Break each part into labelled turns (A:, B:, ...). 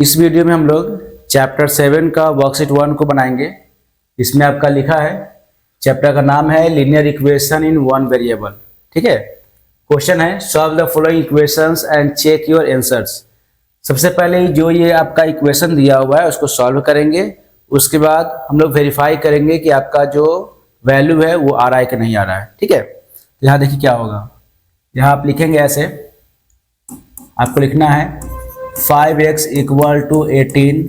A: इस वीडियो में हम लोग चैप्टर 7 का वर्कशीट 1 को बनाएंगे। इसमें आपका लिखा है, चैप्टर का नाम है linear equation in one variable. ठीक है। क्वेश्चन है solve the following equations and check your answers. सबसे पहले जो ये आपका इक्वेशन दिया हुआ है उसको सॉल्व करेंगे। उसके बाद हम लोग वेरीफाई करेंगे कि आपका जो वैल्यू है वो आ रहा है कि नहीं आ रहा है। ठीक है। तो यहाँ देखिए क्या होगा। यहाँ आप लिखेंगे ऐसे, आपको लिखना है 5x = 18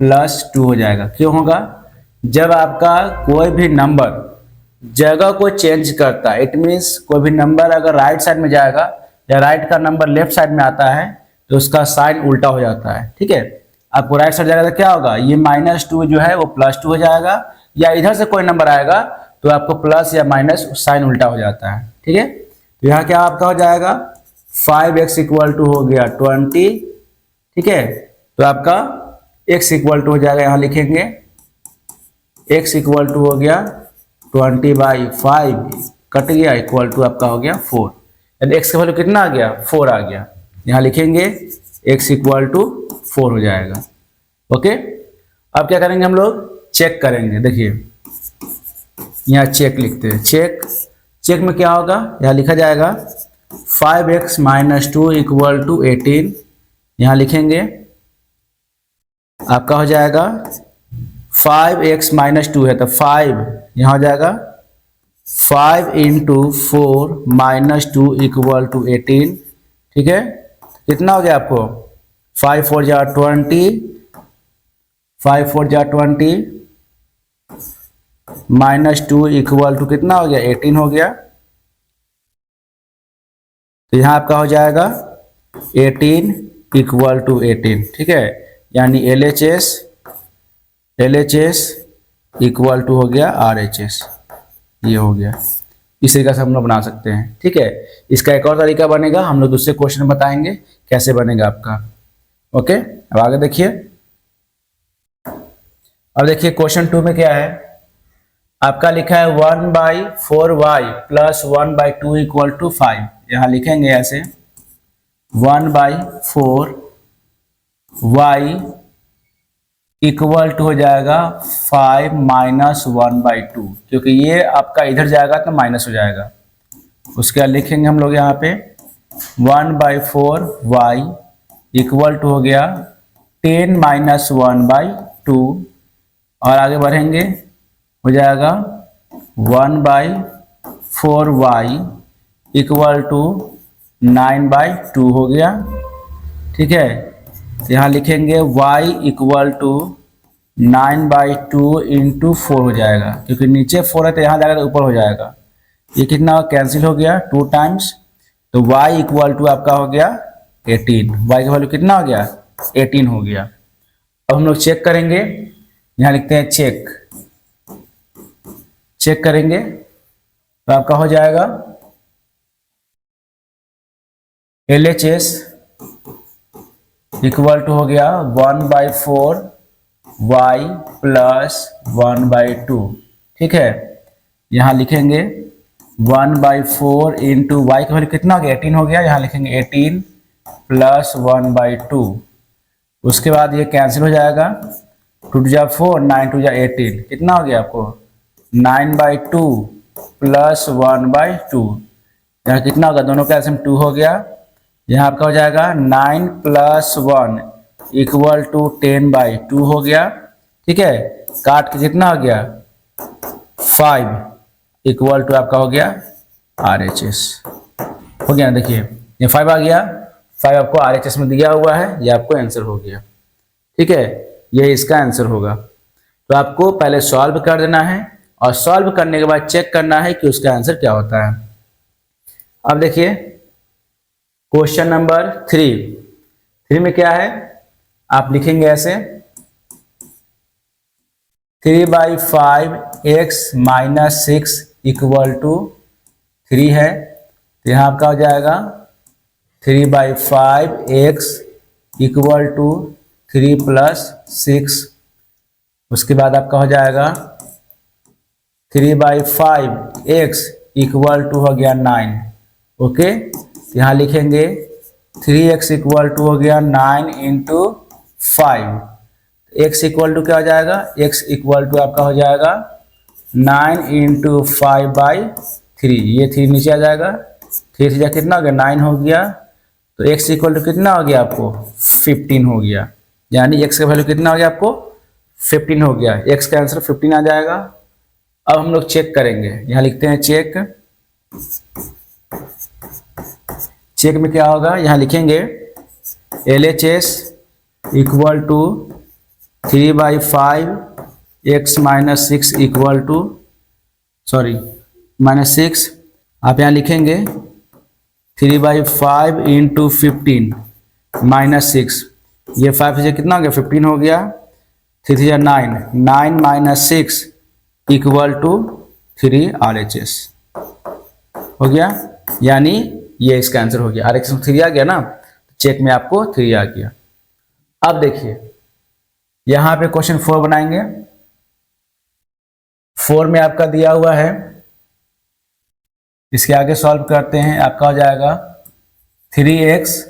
A: + 2 हो जाएगा। क्यों होगा? जब आपका कोई भी नंबर जगह को चेंज करता है, इट मीन्स कोई भी नंबर अगर राइट साइड में जाएगा या राइट का नंबर लेफ्ट साइड में आता है तो उसका साइन उल्टा हो जाता है। ठीक है। आपको राइट साइड जाएगा तो क्या होगा, ये -2 जो है वो +2 हो जाएगा, या इधर से कोई नंबर आएगा तो आपको प्लस या माइनस साइन उल्टा हो जाता है। ठीक है। तो यहाँ क्या आपका हो जाएगा 5x = हो गया 20। ठीक है। तो आपका x = हो जाएगा, यहाँ लिखेंगे x = हो गया 20/5 कट गया इक्वल टू आपका हो गया 4। यानी x का वैल्यू कितना आ गया, 4 आ गया। यहाँ लिखेंगे x = 4 हो जाएगा। ओके। अब क्या करेंगे, हम लोग चेक करेंगे। देखिए यहाँ चेक लिखते हैं। चेक में क्या होगा, यहाँ लिखा जाएगा 5x - 2 = 18। यहाँ लिखेंगे आपका हो जाएगा 5x - 2 है तो 5, यहाँ हो जाएगा 5 × 4 - 2 = 18। ठीक है। कितना हो गया आपको, 5 4 जा 20, 5 4 जा 20 -2 = कितना हो गया, 18 हो गया। तो यहाँ आपका हो जाएगा 18 = 18। ठीक है। यानी LHS = हो गया RHS। ये हो गया। इस तरीके से हम लोग बना सकते हैं। ठीक है। इसका एक और तरीका बनेगा, हम लोग दूसरे क्वेश्चन बताएंगे कैसे बनेगा आपका। ओके। अब आगे देखिए। अब देखिए क्वेश्चन 2 में क्या है, आपका लिखा है 1/4y + 1/2 = 5। यहाँ लिखेंगे ऐसे 1/4y = हो जाएगा 5 - 1/2, क्योंकि ये आपका इधर जाएगा तो माइनस हो जाएगा। उसके बाद लिखेंगे हम लोग यहाँ पे 1/4y = हो गया 10 - 1/2, और आगे बढ़ेंगे हो जाएगा 1/4y = 9/2 हो गया। ठीक है। यहाँ लिखेंगे y = 9/2 × 4 हो जाएगा, क्योंकि नीचे 4 है तो यहाँ जाएगा तो ऊपर हो जाएगा। ये कितना कैंसिल हो गया 2 टाइम्स, तो y = आपका हो गया 18। y का वैल्यू कितना हो गया, 18 हो गया। अब हम लोग चेक करेंगे। यहाँ लिखते हैं चेक करेंगे तो आपका हो जाएगा LHS = हो गया 1/4y + 1/2। ठीक है। यहाँ लिखेंगे 1/4 × y का वैल्यू कितना हो गया, 18 हो गया। यहाँ लिखेंगे 18 + 1/2। उसके बाद ये कैंसिल हो जाएगा, 2 × 4, 9 × 18, कितना हो गया आपको 9/2 + 1/2। यहाँ कितना होगा, दोनों का एल्सियम 2 हो गया। यहाँ आपका हो जाएगा 9 + 1 = 10/2 हो गया। ठीक है। काट के कितना हो गया 5 = आपका हो गया RHS हो गया। देखिए ये 5 आ गया, 5 आपको RHS में दिया हुआ है, ये आपको आंसर हो गया। ठीक है। ये इसका आंसर होगा। तो आपको पहले सॉल्व कर देना है और सॉल्व करने के बाद चेक करना है कि उसका आंसर क्या होता है। अब देखिए क्वेश्चन नंबर 3 में क्या है, आप लिखेंगे ऐसे 3/5x - 6 = 3 है। तो यहाँ आपका हो जाएगा 3/5x = 3 + 6। उसके बाद आपका हो जाएगा 3/5x = हो गया 9। ओके। यहाँ लिखेंगे 3x = हो गया 9 × 5। x इक्वल टू क्या हो जाएगा, x इक्वल टू आपका हो जाएगा 9 इंटू 5/3। ये 3 नीचे आ जाएगा, 3 से कितना हो गया 9 हो गया, तो x इक्वल टू कितना हो गया आपको 15 हो गया, यानी x का वैल्यू कितना हो गया आपको 15 हो गया। x का आंसर 15 आ जाएगा। अब हम लोग चेक करेंगे, यहाँ लिखते हैं चेक। चेक में क्या होगा, यहाँ लिखेंगे LHS equal to 3/5 x minus 6 equal to -6। आप यहाँ लिखेंगे 3/5 इंटू 15 -6। ये 5 से कितना हो गया 15 हो गया, 3 से 9, 9 माइनस 6 इक्वल टू 3 RHS हो गया, यानी ये इसका आंसर हो गया। RHS में 3 आ गया ना, चेक में आपको 3 आ गया। अब देखिए यहाँ पे क्वेश्चन 4 बनाएंगे। 4 में आपका दिया हुआ है, इसके आगे सॉल्व करते हैं। आपका हो जाएगा 3x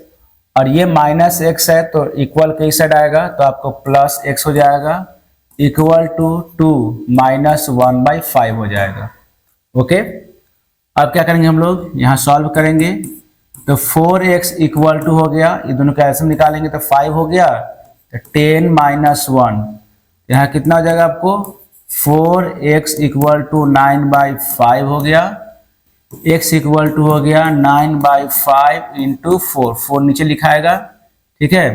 A: और ये -x है तो इक्वल के इस साइड आएगा, तो आपको +x हो जाएगा इक्वल टू 2 माइनस 1/5 हो जाएगा। ओके, अब क्या करेंगे हम लोग, यहाँ सॉल्व करेंगे तो 4x इक्वल टू हो गया, ये दोनों का एलसीएम निकालेंगे तो 5 हो गया, तो 10 माइनस 1, यहाँ कितना हो जाएगा आपको 4x इक्वल टू 9/5 हो गया, x इक्वल टू हो गया 9/5 इंटू 4 नीचे लिखाएगा, ठीक है।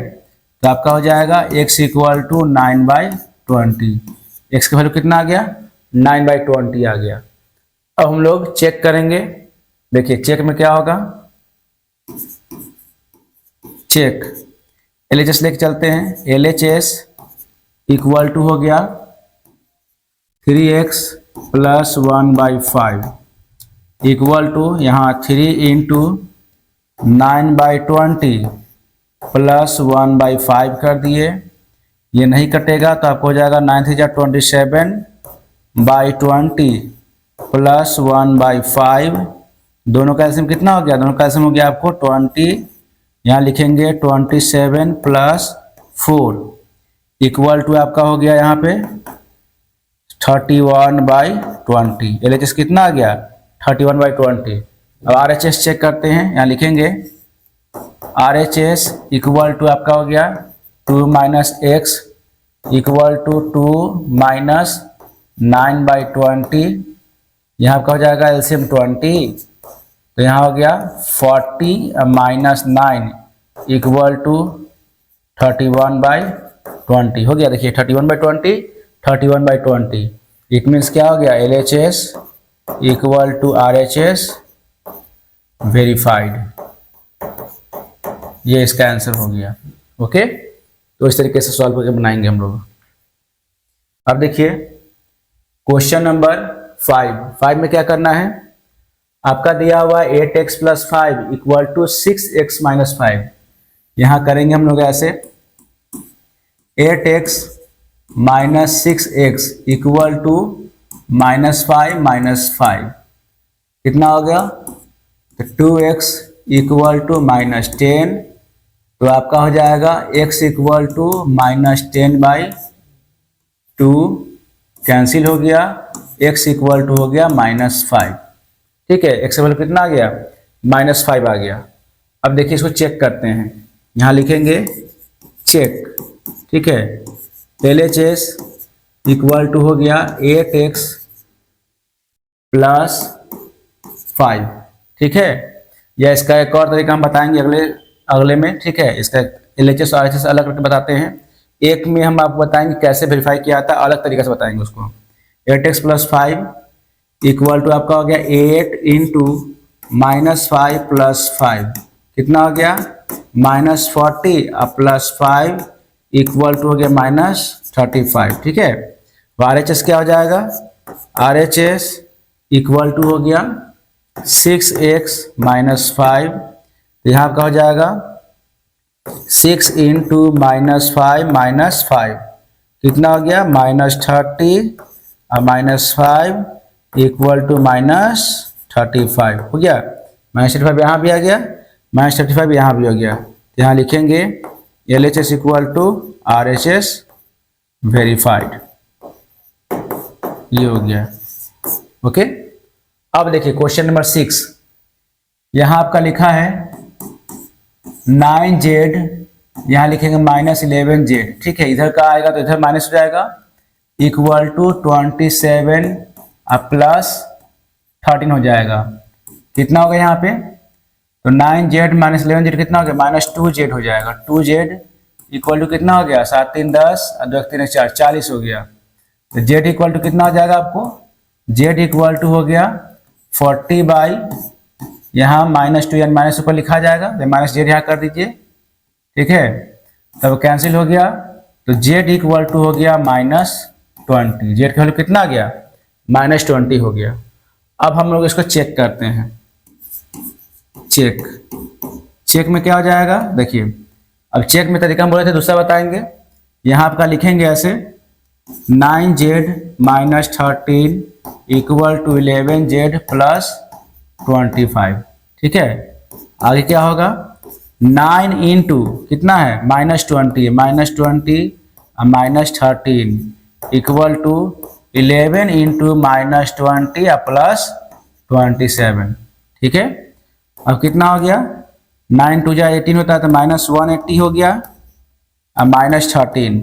A: तो आपका हो जाएगा x इक्वल टू 9/20। x का वैल्यू कितना आ गया 9/20 आ गया। अब हम लोग चेक करेंगे, देखिए चेक में क्या होगा, चेक LHS लेके चलते हैं। LHS इक्वल टू हो गया 3x प्लस 1/5 इक्वल टू यहाँ 3 इंटू 9/20 प्लस 1/5 कर दिए। ये नहीं कटेगा तो आपको हो जाएगा 9 × 27/20 प्लस 1/5। दोनों का एलसीएम कितना हो गया, दोनों का एलसीएम हो गया आपको 20। यहाँ लिखेंगे 27 प्लस 4 इक्वल टू आपका हो गया यहाँ पे 31/20। LHS कितना आ गया 31/20। अब RHS चेक करते हैं, यहाँ लिखेंगे RHS इक्वल टू आपका हो गया 2 minus x equal to 2 minus 9/20। यहाँ आपका हो जाएगा एलसीएम 20, तो यहाँ हो गया 40 माइनस 9 इक्वल टू 31/20 हो गया। देखिए 31/20, 31/20, इट मीन्स क्या हो गया LHS equal to RHS verified, ये इसका आंसर हो गया। ओके, तो इस तरीके से सॉल्व करके बनाएंगे हम लोग। अब देखिए क्वेश्चन नंबर 5 में क्या करना है, आपका दिया हुआ 8x plus 5 equal to 6x minus 5। यहाँ करेंगे हम लोग ऐसे 8x minus 6x equal to -5 minus 5 कितना हो गया, तो 2x इक्वल टू -10, तो आपका हो जाएगा x इक्वल टू -10/2 कैंसिल हो गया, x इक्वल टू हो गया -5। ठीक है, x का वैल्यू कितना आ गया -5 आ गया। अब देखिए इसको चेक करते हैं, यहाँ लिखेंगे चेक, ठीक है। LHS इक्वल टू हो गया 8x प्लस 5, ठीक है। या इसका एक और तरीका हम बताएंगे अगले में, ठीक है। इसका LHS और RHS अलग करके बताते हैं, एक में हम आपको बताएंगे कैसे वेरीफाई किया था, अलग तरीके से बताएंगे उसको। 8x प्लस 5 इक्वल टू आपका हो गया 8 इंटू -5 प्लस 5 कितना हो गया -40 और प्लस 5 इक्वल टू हो गया -35, ठीक है। RHS क्या हो जाएगा, RHS इक्वल टू हो गया 6x माइनस 5, तो यहाँ आपका हो जाएगा 6 इंटू -5 माइनस 5 कितना हो गया -30 और -5 इक्वल टू -35 हो गया। -35 यहाँ भी आ गया, -35 यहाँ भी हो गया। तो यहाँ लिखेंगे LHS equal to RHS verified, ये हो गया। ओके, अब देखिए क्वेश्चन नंबर 6, यहां आपका लिखा है 9Z, यहां लिखेंगे -11Z, ठीक है, इधर का आएगा तो इधर माइनस हो जाएगा, इक्वल टू 27 प्लस 13 हो जाएगा। कितना होगा यहाँ पे, तो 9Z माइनस 11Z कितना हो गया, -2Z हो जाएगा। 2Z इक्वल टू कितना हो गया, 7 3 10 और 2 3 4 40 हो गया। तो Z इक्वल टू कितना हो जाएगा आपको, Z इक्वल टू हो गया 40 बाई, यहाँ -2 यानी माइनस ऊपर लिखा जाएगा, -Z यहाँ कर दीजिए, ठीक है, तब कैंसिल हो गया। तो Z इक्वल टू हो गया -20, Z का वैल्यू कितना आ गया, -20 हो गया। अब हम लोग इसको चेक करते हैं, चेक में क्या हो जाएगा, देखिए अब चेक में तरीका हम बोले थे दूसरा बताएंगे। यहाँ आपका लिखेंगे ऐसे 9Z - 13 equal to 11Z plus 25, ठीक है। आगे क्या होगा, 9 इंटू कितना है, -20 है, -20 -13 इक्वल टू 11 इंटू -20 प्लस 27, ठीक है। अब कितना हो गया, 9 2 18 होता है तो -180 हो गया, अब -13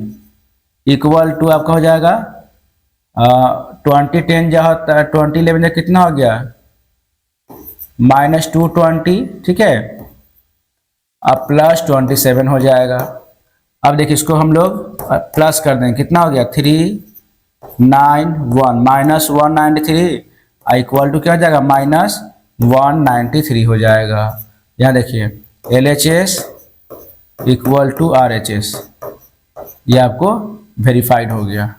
A: इक्वल टू आपका हो जाएगा 20 10 जा 20 11 जा कितना हो गया, -220, ठीक है, अब प्लस 27 हो जाएगा। अब देखिए इसको हम लोग प्लस कर देंगे, कितना हो गया 391 -193 इक्वल टू क्या हो जाएगा, -193 हो जाएगा। यहाँ देखिए LHS इक्वल टू RHS, ये आपको वेरीफाइड हो गया।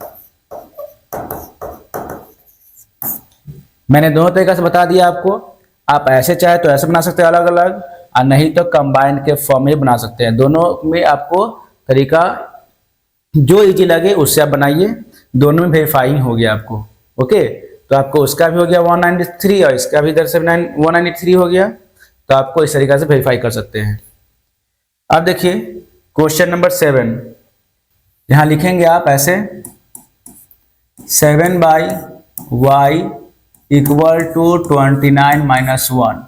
A: मैंने दोनों तरीके से बता दिया आपको, आप ऐसे चाहे तो ऐसे बना सकते हैं अलग अलग, और नहीं तो कंबाइन के फॉर्म में बना सकते हैं। दोनों में आपको तरीका जो इजी लगे उससे आप बनाइए, दोनों में वेरीफाइंग हो गया आपको। ओके, तो आपको उसका भी हो गया 193 और इसका भी इधर से 193 हो गया, तो आपको इस तरीके से वेरीफाई कर सकते हैं। अब देखिए क्वेश्चन नंबर 7, यहां लिखेंगे आप ऐसे 7/y इक्वल टू 29 - 1,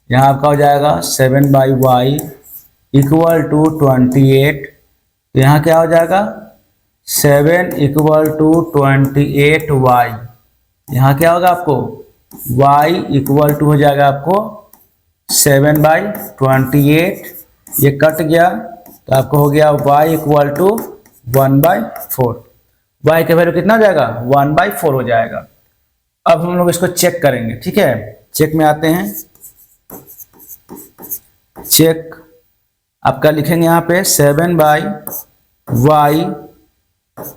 A: यहाँ आपका हो जाएगा 7/y इक्वल टू 28, तो यहाँ क्या हो जाएगा 7 इक्वल टू 28y, यहाँ क्या होगा आपको y इक्वल टू हो जाएगा आपको 7/28, ये कट गया तो आपको हो गया y इक्वल टू 1/4, y का वैल्यू कितना हो जाएगा 1/4 हो जाएगा। अब हम लोग इसको चेक करेंगे, ठीक है, चेक में आते हैं। चेक आपका लिखेंगे यहाँ पे 7/y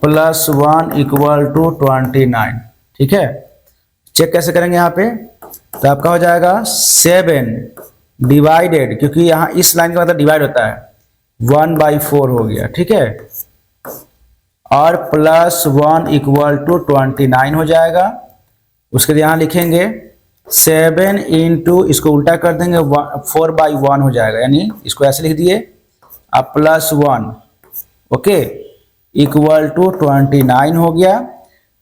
A: प्लस 1 इक्वल टू 29, ठीक है। चेक कैसे करेंगे यहाँ पे, तो आपका हो जाएगा 7 डिवाइडेड, क्योंकि यहाँ इस लाइन का मतलब डिवाइड होता है, 1/4 हो गया, ठीक है, और प्लस 1 इक्वल टू 29 हो जाएगा। उसके बाद यहाँ लिखेंगे 7 इंटू, इसको उल्टा कर देंगे 4/1 हो जाएगा, यानी इसको ऐसे लिख दिए, अब प्लस 1, ओके, इक्वल टू 29 हो गया।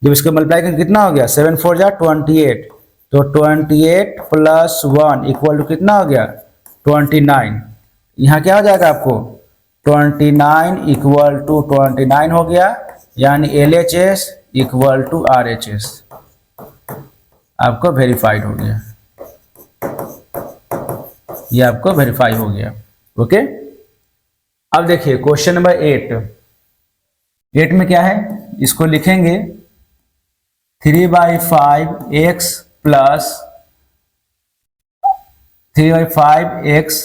A: जब इसको मल्टीप्लाई करेंगे कितना हो गया 7 4 जा 28, तो 28 प्लस 1 इक्वल टू कितना हो गया 29, यहाँ क्या हो जाएगा आपको 29 इक्वल टू 29 हो गया, यानी LHS इक्वल टू RHS आपको वेरीफाइड हो गया, ये आपको वेरीफाई हो गया। ओके, अब देखिए क्वेश्चन नंबर 8 में क्या है, इसको लिखेंगे 3/5x plus 3/5x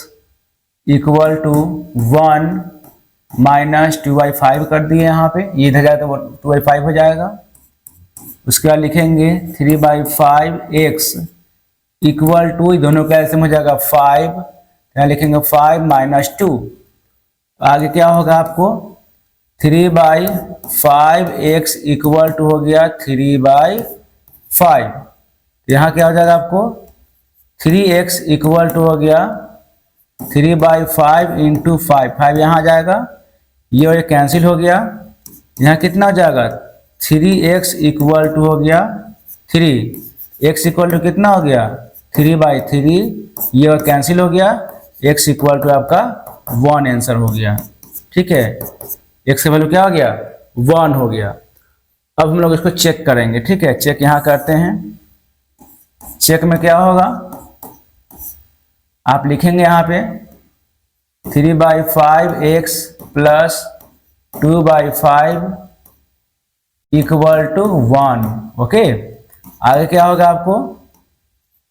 A: equal to 1 minus 2/5 कर दिए, यहाँ पे ये इधर जाए तो 2/5 हो जाएगा। उसके बाद लिखेंगे 3/5x इक्वल टू, दोनों का एलसीएम हो जाएगा 5, यहाँ लिखेंगे 5 - 2, आगे क्या होगा आपको 3/5x इक्वल टू हो गया 3/5, यहाँ क्या हो जाएगा आपको 3x इक्वल टू हो गया 3/5 इंटू 5 यहाँ आ जाएगा, ये और ये कैंसिल हो गया। यहाँ कितना हो जाएगा 3x इक्वल टू हो गया 3, x इक्वल टू कितना हो गया 3/3, ये और कैंसिल हो गया, x इक्वल टू आपका 1 आंसर हो गया। ठीक है, x का वैल्यू क्या हो गया 1 हो गया। अब हम लोग इसको चेक करेंगे। ठीक है, चेक यहाँ करते हैं। चेक में क्या होगा, आप लिखेंगे यहाँ पे 3/5x plus 2/5 equal to 1। Okay, आगे क्या होगा आपको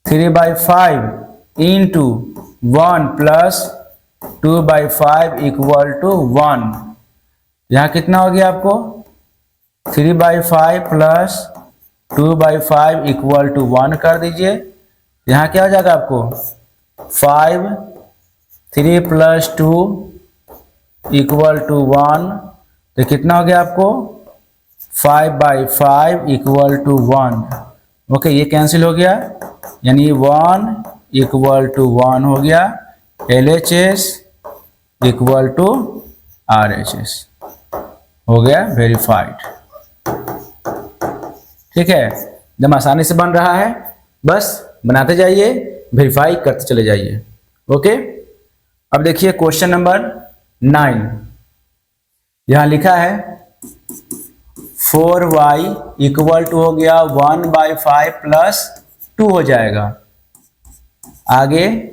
A: 3/5 इंटू 1 प्लस 2/5 इक्वल टू 1। यहाँ कितना हो गया आपको 3/5 प्लस 2/5 इक्वल टू 1 कर दीजिए। यहाँ क्या हो जाएगा आपको 5, 3 प्लस 2 इक्वल टू 1, तो कितना हो गया आपको 5/5 इक्वल टू 1। ओके, ये कैंसिल हो गया, यानी 1 इक्वल टू 1 हो गया। LHS इक्वल टू RHS हो गया वेरीफाइड। ठीक है, एकदम आसानी से बन रहा है, बस बनाते जाइए, वेरीफाई करते चले जाइए। ओके, अब देखिए क्वेश्चन नंबर 9। यहां लिखा है 4y इक्वल टू हो गया 1/5 प्लस 2 हो जाएगा। आगे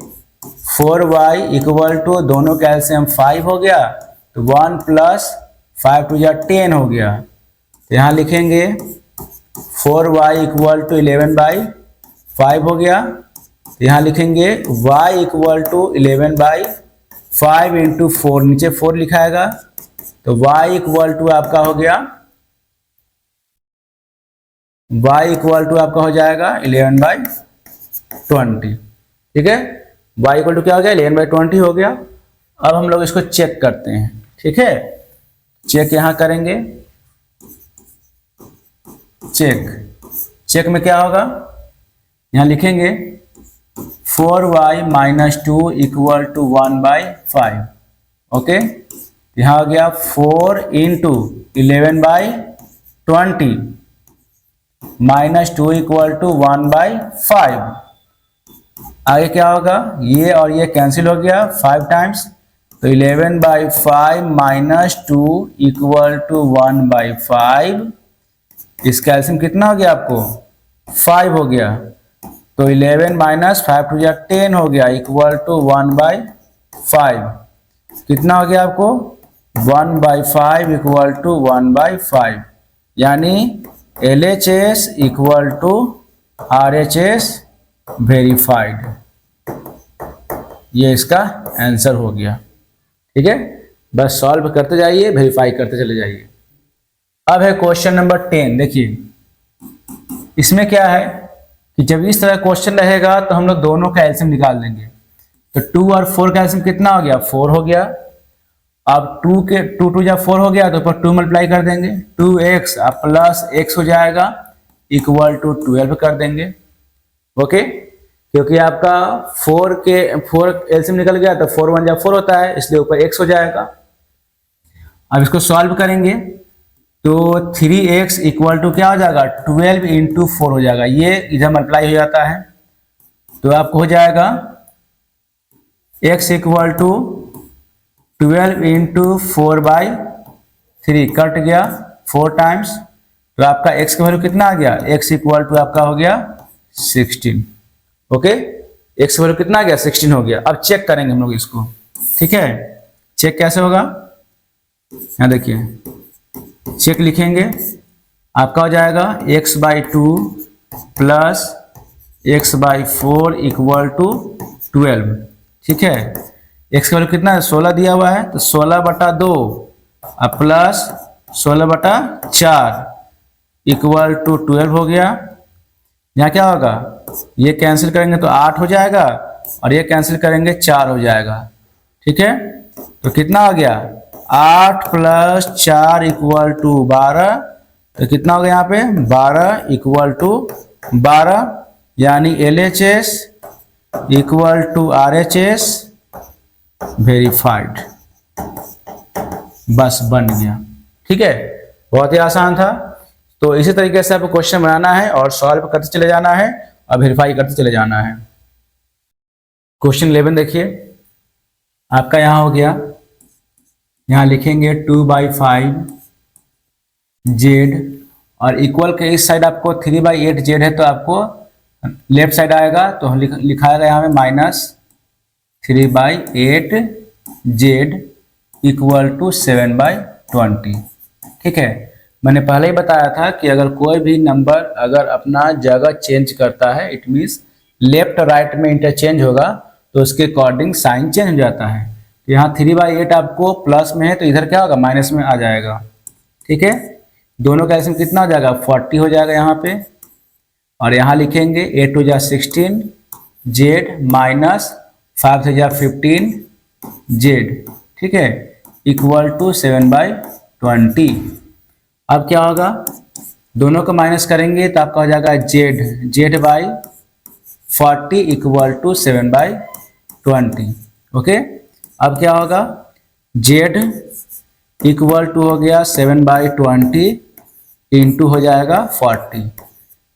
A: 4y इक्वल टू दोनों का एलसीएम 5 हो गया, तो 1 प्लस 5 टू जा 10 हो गया। तो यहाँ लिखेंगे 4y इक्वल टू 11/5 हो गया। तो यहाँ लिखेंगे y इक्वल टू 11/5 इंटू 4, नीचे 4 लिखाएगा, तो y इक्वल टू आपका हो गया y इक्वल टू आपका हो जाएगा 11/20। ठीक है, y इक्वल टू क्या हो गया 11/20 हो गया। अब हम लोग इसको चेक करते हैं। ठीक है, चेक यहां करेंगे। चेक में क्या होगा, यहां लिखेंगे 4y minus 2 equal to 1/5। Okay, यहां हो गया 4 इंटू 11/20 माइनस 2 इक्वल टू 1/5। आगे क्या होगा, ये और ये कैंसिल हो गया 5 टाइम्स, तो 11/5 माइनस 2 इक्वल टू 1/5। इसका एलसीएम कितना हो गया आपको 5 हो गया, तो 11 माइनस 5 टू जा 10 हो गया इक्वल टू 1/5। कितना हो गया आपको 1/5 इक्वल टू 1/5, यानी LHS equal to RHS verified. ये इसका आंसर हो गया। ठीक है, बस सॉल्व करते जाइए, वेरीफाई करते चले जाइए। अब है क्वेश्चन नंबर 10। देखिए इसमें क्या है कि जब इस तरह क्वेश्चन रहेगा तो हम लोग दोनों का एलसीएम निकाल लेंगे। तो 2 और 4 का एलसीएम कितना हो गया 4 हो गया। अब 2 के 2 2 जब 4 हो गया तो ऊपर 2 मल्टीप्लाई कर देंगे, 2x प्लस x हो जाएगा इक्वल टू 12 कर देंगे। ओके, क्योंकि आपका 4 एलसीएम निकल गया तो 4 1 जब 4 होता है, इसलिए ऊपर x हो जाएगा। अब इसको सॉल्व करेंगे तो 3x इक्वल टू क्या हो जाएगा 12 इंटू 4 हो जाएगा, ये इधर मल्टीप्लाई हो जाता है, तो आपको हो जाएगा x equal to 12 into 4/3 cut गया 4 टाइम्स, तो आपका x का वैल्यू कितना आ गया, x इक्वल टू आपका हो गया 16। ओके, x का वैल्यू कितना आ गया 16 हो गया। अब चेक करेंगे हम लोग इसको। ठीक है, चेक कैसे होगा, यहाँ देखिए चेक लिखेंगे, आपका हो जाएगा x/2 plus x/4 equal to 12। ठीक है, x का वैल्यू कितना है 16 दिया हुआ है, तो 16/2 प्लस 16/4 इक्वल टू 12 हो गया। यहाँ क्या होगा, ये कैंसिल करेंगे तो 8 हो जाएगा और ये कैंसिल करेंगे 4 हो जाएगा। ठीक है, तो कितना हो गया 8 प्लस 4 इक्वल टू 12, तो कितना हो गया यहाँ पे 12 इक्वल टू 12, यानी LHS equal to RHS verified. बस बन गया। ठीक है, बहुत ही आसान था। तो इसी तरीके से आपको क्वेश्चन बनाना है और सॉल्व करते चले जाना है और वेरीफाई करते चले जाना है। क्वेश्चन 11 देखिए, आपका यहाँ हो गया, यहाँ लिखेंगे 2/5 जेड और इक्वल के इस साइड आपको 3/8 जेड है, तो आपको लेफ्ट साइड आएगा, तो लिखा है यहाँ में -3/8 जेड इक्वल टू 7/20। ठीक है, मैंने पहले ही बताया था कि अगर कोई भी नंबर अगर अपना जगह चेंज करता है, इट मीन्स लेफ्ट राइट में इंटरचेंज होगा, तो उसके अकॉर्डिंग साइन चेंज हो जाता है। तो यहाँ 3/8 आपको प्लस में है, तो इधर क्या होगा, माइनस में आ जाएगा। ठीक है, दोनों का एलसीएम कितना हो जाएगा, 40 हो जाएगा यहाँ पे। और यहाँ लिखेंगे 8 × 16 जेड -5 × 15 जेड। ठीक है, इक्वल टू 7/20। अब क्या होगा, दोनों को माइनस करेंगे तो आपका हो जाएगा Z/40 इक्वल टू 7/20। ओके, अब क्या होगा, Z इक्वल टू हो गया 7/20 इंटू हो जाएगा 40।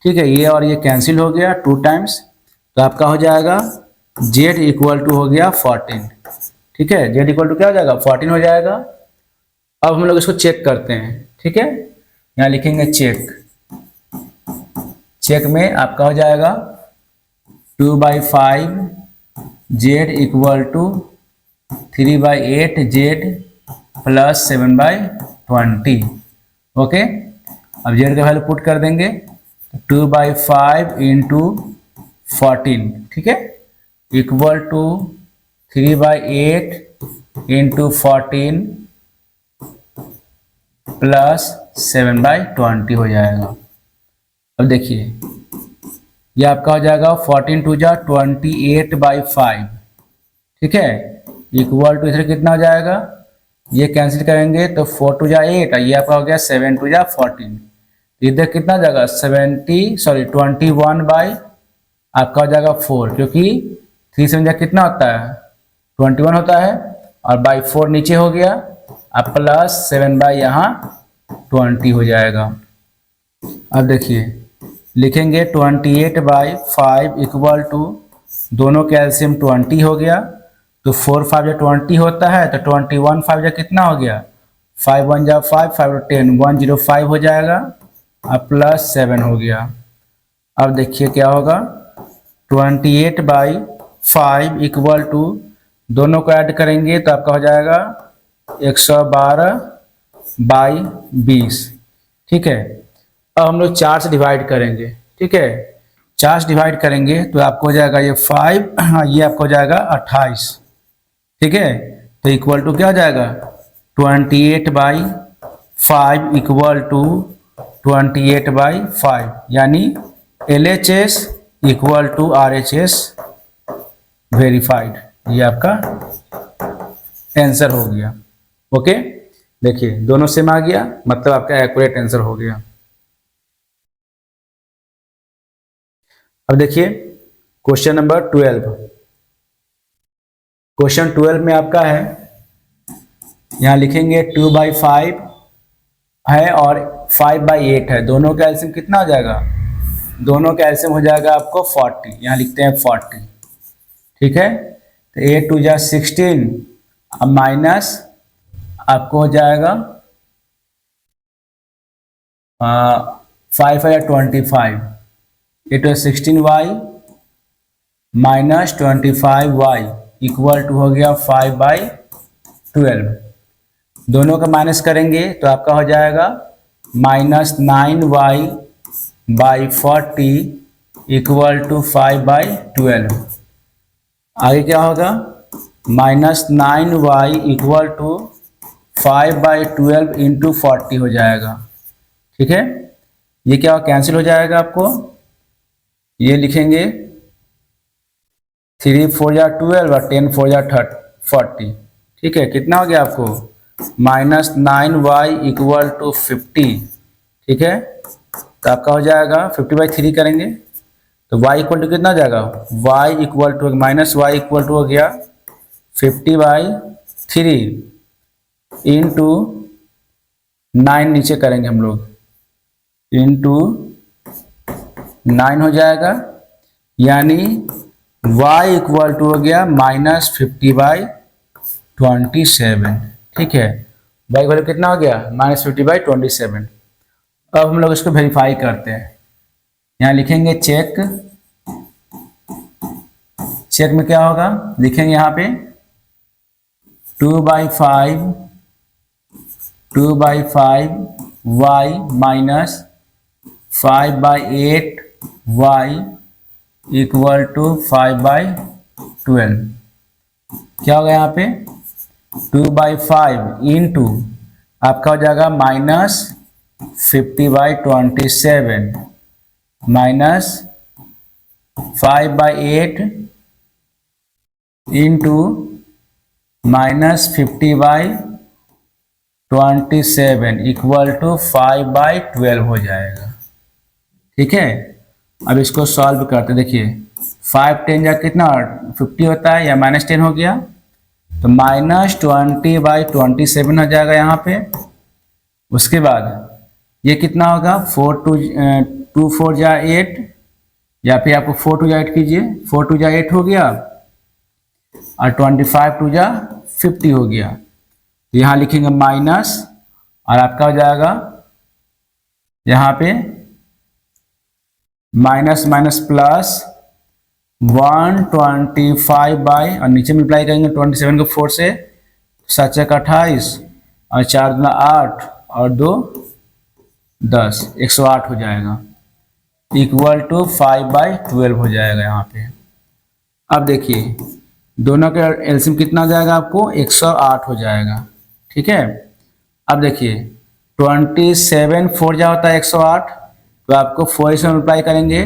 A: ठीक है, ये और ये कैंसिल हो गया 2 टाइम्स, तो आपका हो जाएगा Z इक्वल टू हो गया 14। ठीक है, Z इक्वल टू क्या हो जाएगा, 14 हो जाएगा। अब हम लोग इसको चेक करते हैं। ठीक है, यहाँ लिखेंगे चेक। चेक में आपका हो जाएगा 2/5 z equal to 3/8 z plus 7/20। Okay, अब जेड का वैल्यू पुट कर देंगे, 2/5 इंटू 14। ठीक है, इक्वल टू 3/8 इंटू 14 प्लस 7/20 हो जाएगा। अब देखिए, ये आपका हो जाएगा 14 × 2 = 28/5। ठीक है, इक्वल टू इधर कितना हो जाएगा, ये कैंसिल करेंगे तो 4 × 2 = 8, ये आपका हो गया 7 × 2 = 14। इधर कितना हो जाएगा 21/ आपका हो जाएगा 4, क्योंकि 3 से कितना होता है 21 होता है, और बाई 4 नीचे हो गया, अब प्लस 7/ यहाँ 20 हो जाएगा। अब देखिए, लिखेंगे 28/5 इक्वल टू, दोनों का एलसीएम 20 हो गया, तो 4 × 5 = 20 होता है, तो 21 × 5 = कितना हो गया, 5 × 1 = 5, 5 × 10 105 हो जाएगा, अब प्लस 7 हो गया। अब देखिए क्या होगा, 28/5 इक्वल टू, दोनों को ऐड करेंगे तो आपका हो जाएगा 112/20। ठीक है, अब हम लोग 4 से डिवाइड करेंगे। ठीक है, 4 से डिवाइड करेंगे तो आपको हो जाएगा ये 5, ये आपको हो जाएगा 28। ठीक है, तो इक्वल टू क्या हो जाएगा, 28/5 इक्वल टू 28/5, यानी LHS equal to RHS verified. ये आपका आंसर हो गया। ओके, देखिए दोनों सेम आ गया, मतलब आपका एक्यूरेट आंसर हो गया। अब देखिए क्वेश्चन नंबर 12। क्वेश्चन 12 में आपका है, यहाँ लिखेंगे 2/5 है और 5/8 है, दोनों का एलसीएम कितना हो जाएगा, दोनों का एलसीएम हो जाएगा आपको 40, यहाँ लिखते हैं 40। ठीक है, तो 8 × 2 = 16, अब माइनस आपको हो जाएगा 5 × 25, 8 × 16y - 25y इक्वल टू हो गया 5/12। दोनों का माइनस करेंगे तो आपका हो जाएगा -9y/40 इक्वल टू 5/12। आगे क्या होगा, -9y इक्वल टू 5/12 इंटू 40 हो जाएगा। ठीक है, ये क्या कैंसिल हो जाएगा, आपको ये लिखेंगे 3 × 4 = 12 और 10 × 4 = 40। ठीक है, कितना हो गया आपको, -9y इक्वल टू 50। ठीक है, तो आपका हो जाएगा 50/3 करेंगे तो y इक्वल टू कितना हो जाएगा, y equal to -y equal to हो गया 50/3 इंटू 9 नीचे करेंगे हम लोग, इंटू 9 हो जाएगा, यानी y इक्वल टू हो गया -50/27। ठीक है, y वैल्यू कितना हो गया -50/27। अब हम लोग इसको वेरीफाई करते हैं। यहाँ लिखेंगे चेक, चेक में क्या होगा लिखेंगे यहाँ पे 2/5 y minus 5/8 y equal to 5/12। क्या होगा यहाँ पे 2/5 इंटू आपका हो जाएगा -50/27 माइनस 5/8 इंटू -50/27 इक्वल टू 5/12 हो जाएगा। ठीक है, अब इसको सॉल्व करते, देखिए 5 10 जा कितना 50 होता है, या -10 हो गया, तो -20/27 हो जाएगा यहाँ पे। उसके बाद ये कितना होगा 2 4 जा 8, या फिर आपको 4 2 जा 8 कीजिए, 4 2 जा 8 हो गया, और 25 2 जा 50 हो गया। तो यहाँ लिखेंगे माइनस, और आपका हो जाएगा यहाँ पे माइनस माइनस प्लस 125 और नीचे मल्टीप्लाई करेंगे 27 को 4 से, 7 1 28 और 4 2 8 और 2 10, 108 हो जाएगा, इक्वल टू 5/12 हो जाएगा यहाँ पे। अब देखिए दोनों का एलसीएम कितना हो जाएगा आपको 108 हो जाएगा। ठीक है, अब देखिए 27 4 जा होता है 108, तो आपको 4 से मल्टीप्लाई करेंगे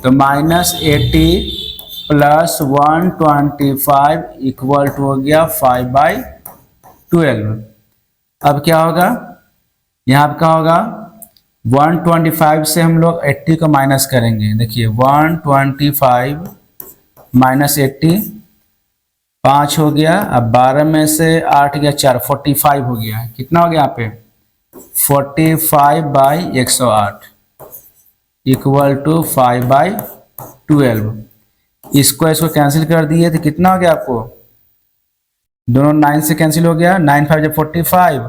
A: तो -80 प्लस 125 इक्वल टू हो गया 5/12। अब क्या होगा यहाँ आपका होगा 125 से हम लोग 80 को माइनस करेंगे। देखिए 125 माइनस 80 5 हो गया, अब 12 में से 8 गया 4 45 हो गया, कितना हो गया यहाँ पे 45/108 इक्वल टू 5/12। इसको कैंसिल कर दिए तो कितना हो गया आपको, दोनों 9 से कैंसिल हो गया, 9 5 जा 45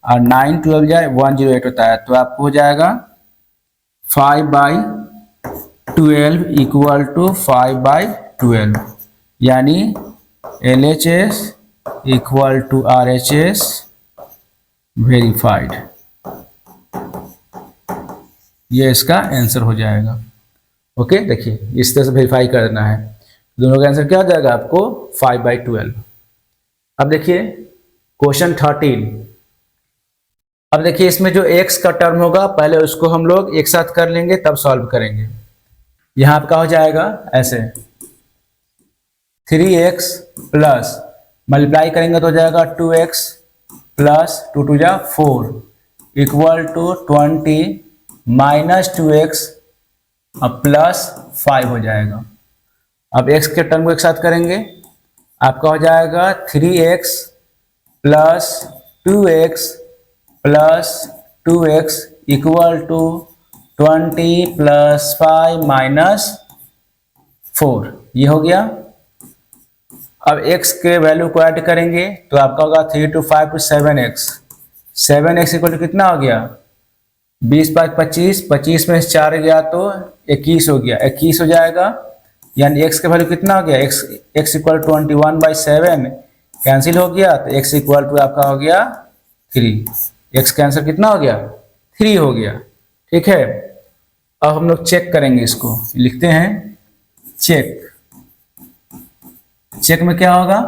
A: और 9 12 जाए 108 होता है, तो आपको हो जाएगा 5/12 इक्वल टू 5/12, यानी LHS equal to RHS verified. ये इसका आंसर हो जाएगा। ओके, देखिए इस तरह से वेरीफाई करना है, दोनों का आंसर क्या हो जाएगा आपको 5/12। अब देखिए क्वेश्चन 13। अब देखिए इसमें जो x का टर्म होगा पहले उसको हम लोग एक साथ कर लेंगे तब सॉल्व करेंगे। यहाँ आपका हो जाएगा ऐसे 3x प्लस मल्टीप्लाई करेंगे तो हो जाएगा 2x प्लस 2 2 जा 4 इक्वल टू 20 माइनस 2x अब प्लस 5 हो जाएगा। अब x के टर्म को एक साथ करेंगे, आपका हो जाएगा 3x plus 2x plus 2x equal to 20 plus 5 minus 4, ये हो गया। अब x के वैल्यू को ऐड करेंगे तो आपका होगा 3 2 5 to 7x, 7x equal to कितना हो गया 20 5 25, 25 में से 4 गया तो 21 हो गया, 21 हो जाएगा, यानी x का वैल्यू कितना हो गया x इक्वल 21/7 कैंसिल हो गया, तो x इक्वल टू आपका हो गया 3, x का आंसर कितना हो गया 3 हो गया। ठीक है, अब हम लोग चेक करेंगे, इसको लिखते हैं चेक। चेक में क्या होगा,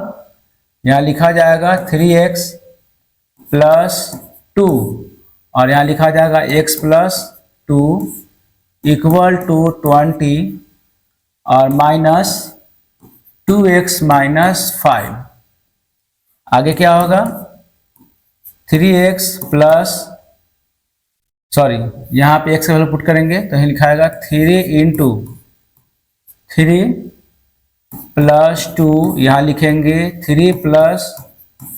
A: यहाँ लिखा जाएगा 3x प्लस 2 और यहाँ लिखा जाएगा x प्लस 2 इक्वल टू 20 और माइनस 2x माइनस 5। आगे क्या होगा 3x प्लस यहाँ पे x का वैल्यू पुट करेंगे तो यहाँ लिखाएगा 3 इंटू 3 प्लस 2, यहाँ लिखेंगे 3 plus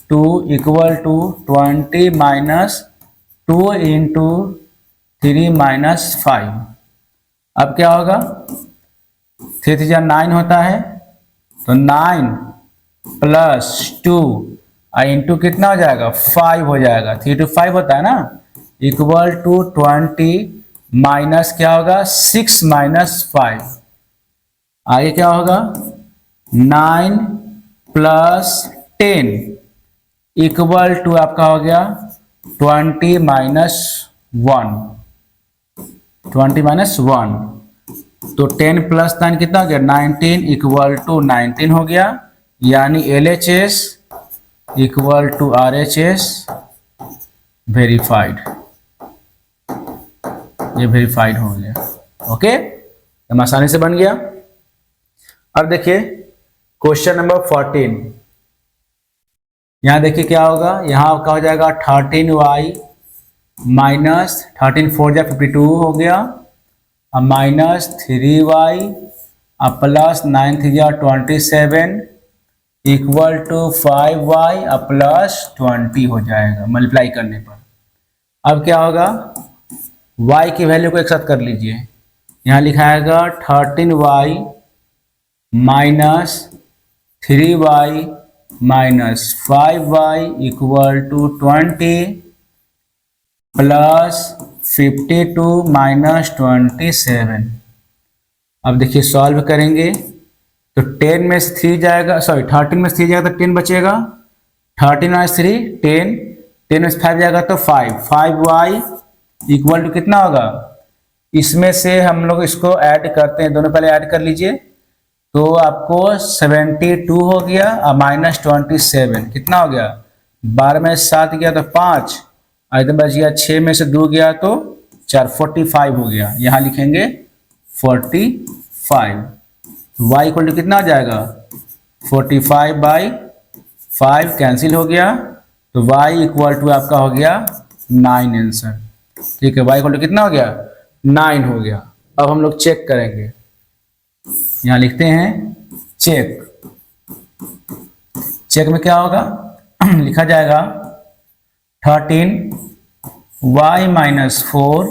A: 2 equal to 20 minus 2 into 3 minus 5। अब क्या होगा, 3 3 9 होता है, तो 9 प्लस 2 इंटू कितना हो जाएगा 5 हो जाएगा, 3 to 5 होता है ना, इक्वल टू 20 माइनस क्या होगा 6 माइनस 5। आगे क्या होगा 9 प्लस 10 इक्वल टू आपका हो गया 20 माइनस 1, 20 माइनस 1, तो 10 प्लस 9 कितना हो गया 19 इक्वल टू 19 हो गया, यानी LHS equal to RHS verified, ये वेरीफाइड हो गया। ओके, हम आसानी से बन गया। अब देखिए क्वेश्चन नंबर 14, यहां देखिए क्या होगा, यहां आपका हो जाएगा 13y माइनस 13 4 जा 52 हो गया, अब माइनस 3y अब प्लस 9 3 जा 27 इक्वल टू 5y अब प्लस 20 हो जाएगा मल्टीप्लाई करने पर। अब क्या होगा, y की वैल्यू को एक साथ कर लीजिए, यहाँ लिखाएगा 13y minus 3y minus 5y equal to 20 plus 52 minus 27। अब देखिए सॉल्व करेंगे तो 10 में से 3 जाएगा, सॉरी 13 में से 3 जाएगा तो 10 बचेगा, 13 माइनस 3 10, 10 में से 5 जाएगा तो 5y इक्वल टू कितना होगा, इसमें से हम लोग इसको ऐड करते हैं, दोनों पहले ऐड कर लीजिए, तो आपको 72 हो गया और माइनस 27 कितना हो गया, 12 में 7 गया तो 5, इधर बच गया 6 में से 2 गया तो 4, 45 हो गया, यहाँ लिखेंगे 45। y इक्वल टू कितना आ जाएगा 45 बाई 5 कैंसिल हो गया, तो y इक्वल टू आपका हो गया 9 आंसर। ठीक है, y इक्वल टू कितना हो गया 9 हो गया। अब हम लोग चेक करेंगे, यहाँ लिखते हैं चेक, चेक में क्या होगा लिखा जाएगा 13y minus 4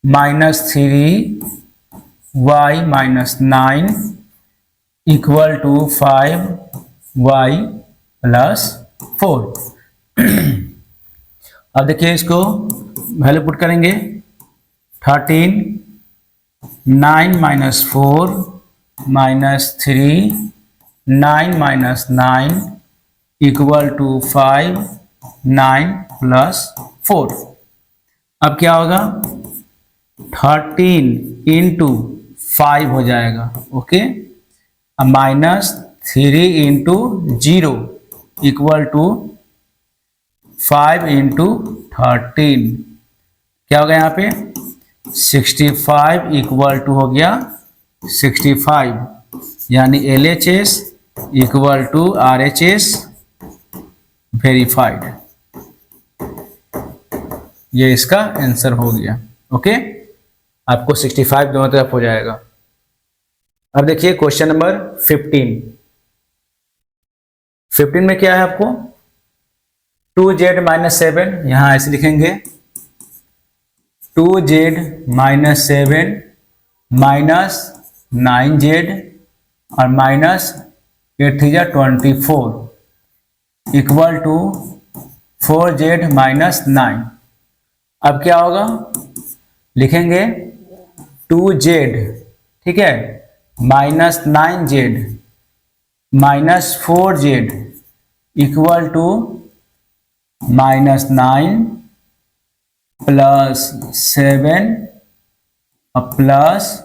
A: minus 3y minus 9 equal to 5y plus 4। अब देखिए इसको वैल्यू पुट करेंगे, 13 9 minus 4 minus 3 9 minus 9 equal to 5 9 plus 4। अब क्या होगा 13 इंटू 5 हो जाएगा, ओके, अब minus 3 into 0 equal to 5 into 13, क्या होगा यहाँ पे 65 इक्वल टू हो गया 65, यानी LHS equal to RHS verified, ये इसका आंसर हो गया। ओके, आपको 65 दोनों तरफ हो जाएगा। अब देखिए क्वेश्चन नंबर 15 में क्या है आपको 2z माइनस 7, यहां ऐसे लिखेंगे 2z माइनस 7 माइनस 9z और माइनस 8 3 जा 24 इक्वल टू 4z माइनस 9। अब क्या होगा लिखेंगे 2z, ठीक है, minus 9z minus 4z equal to minus 9 plus 7 plus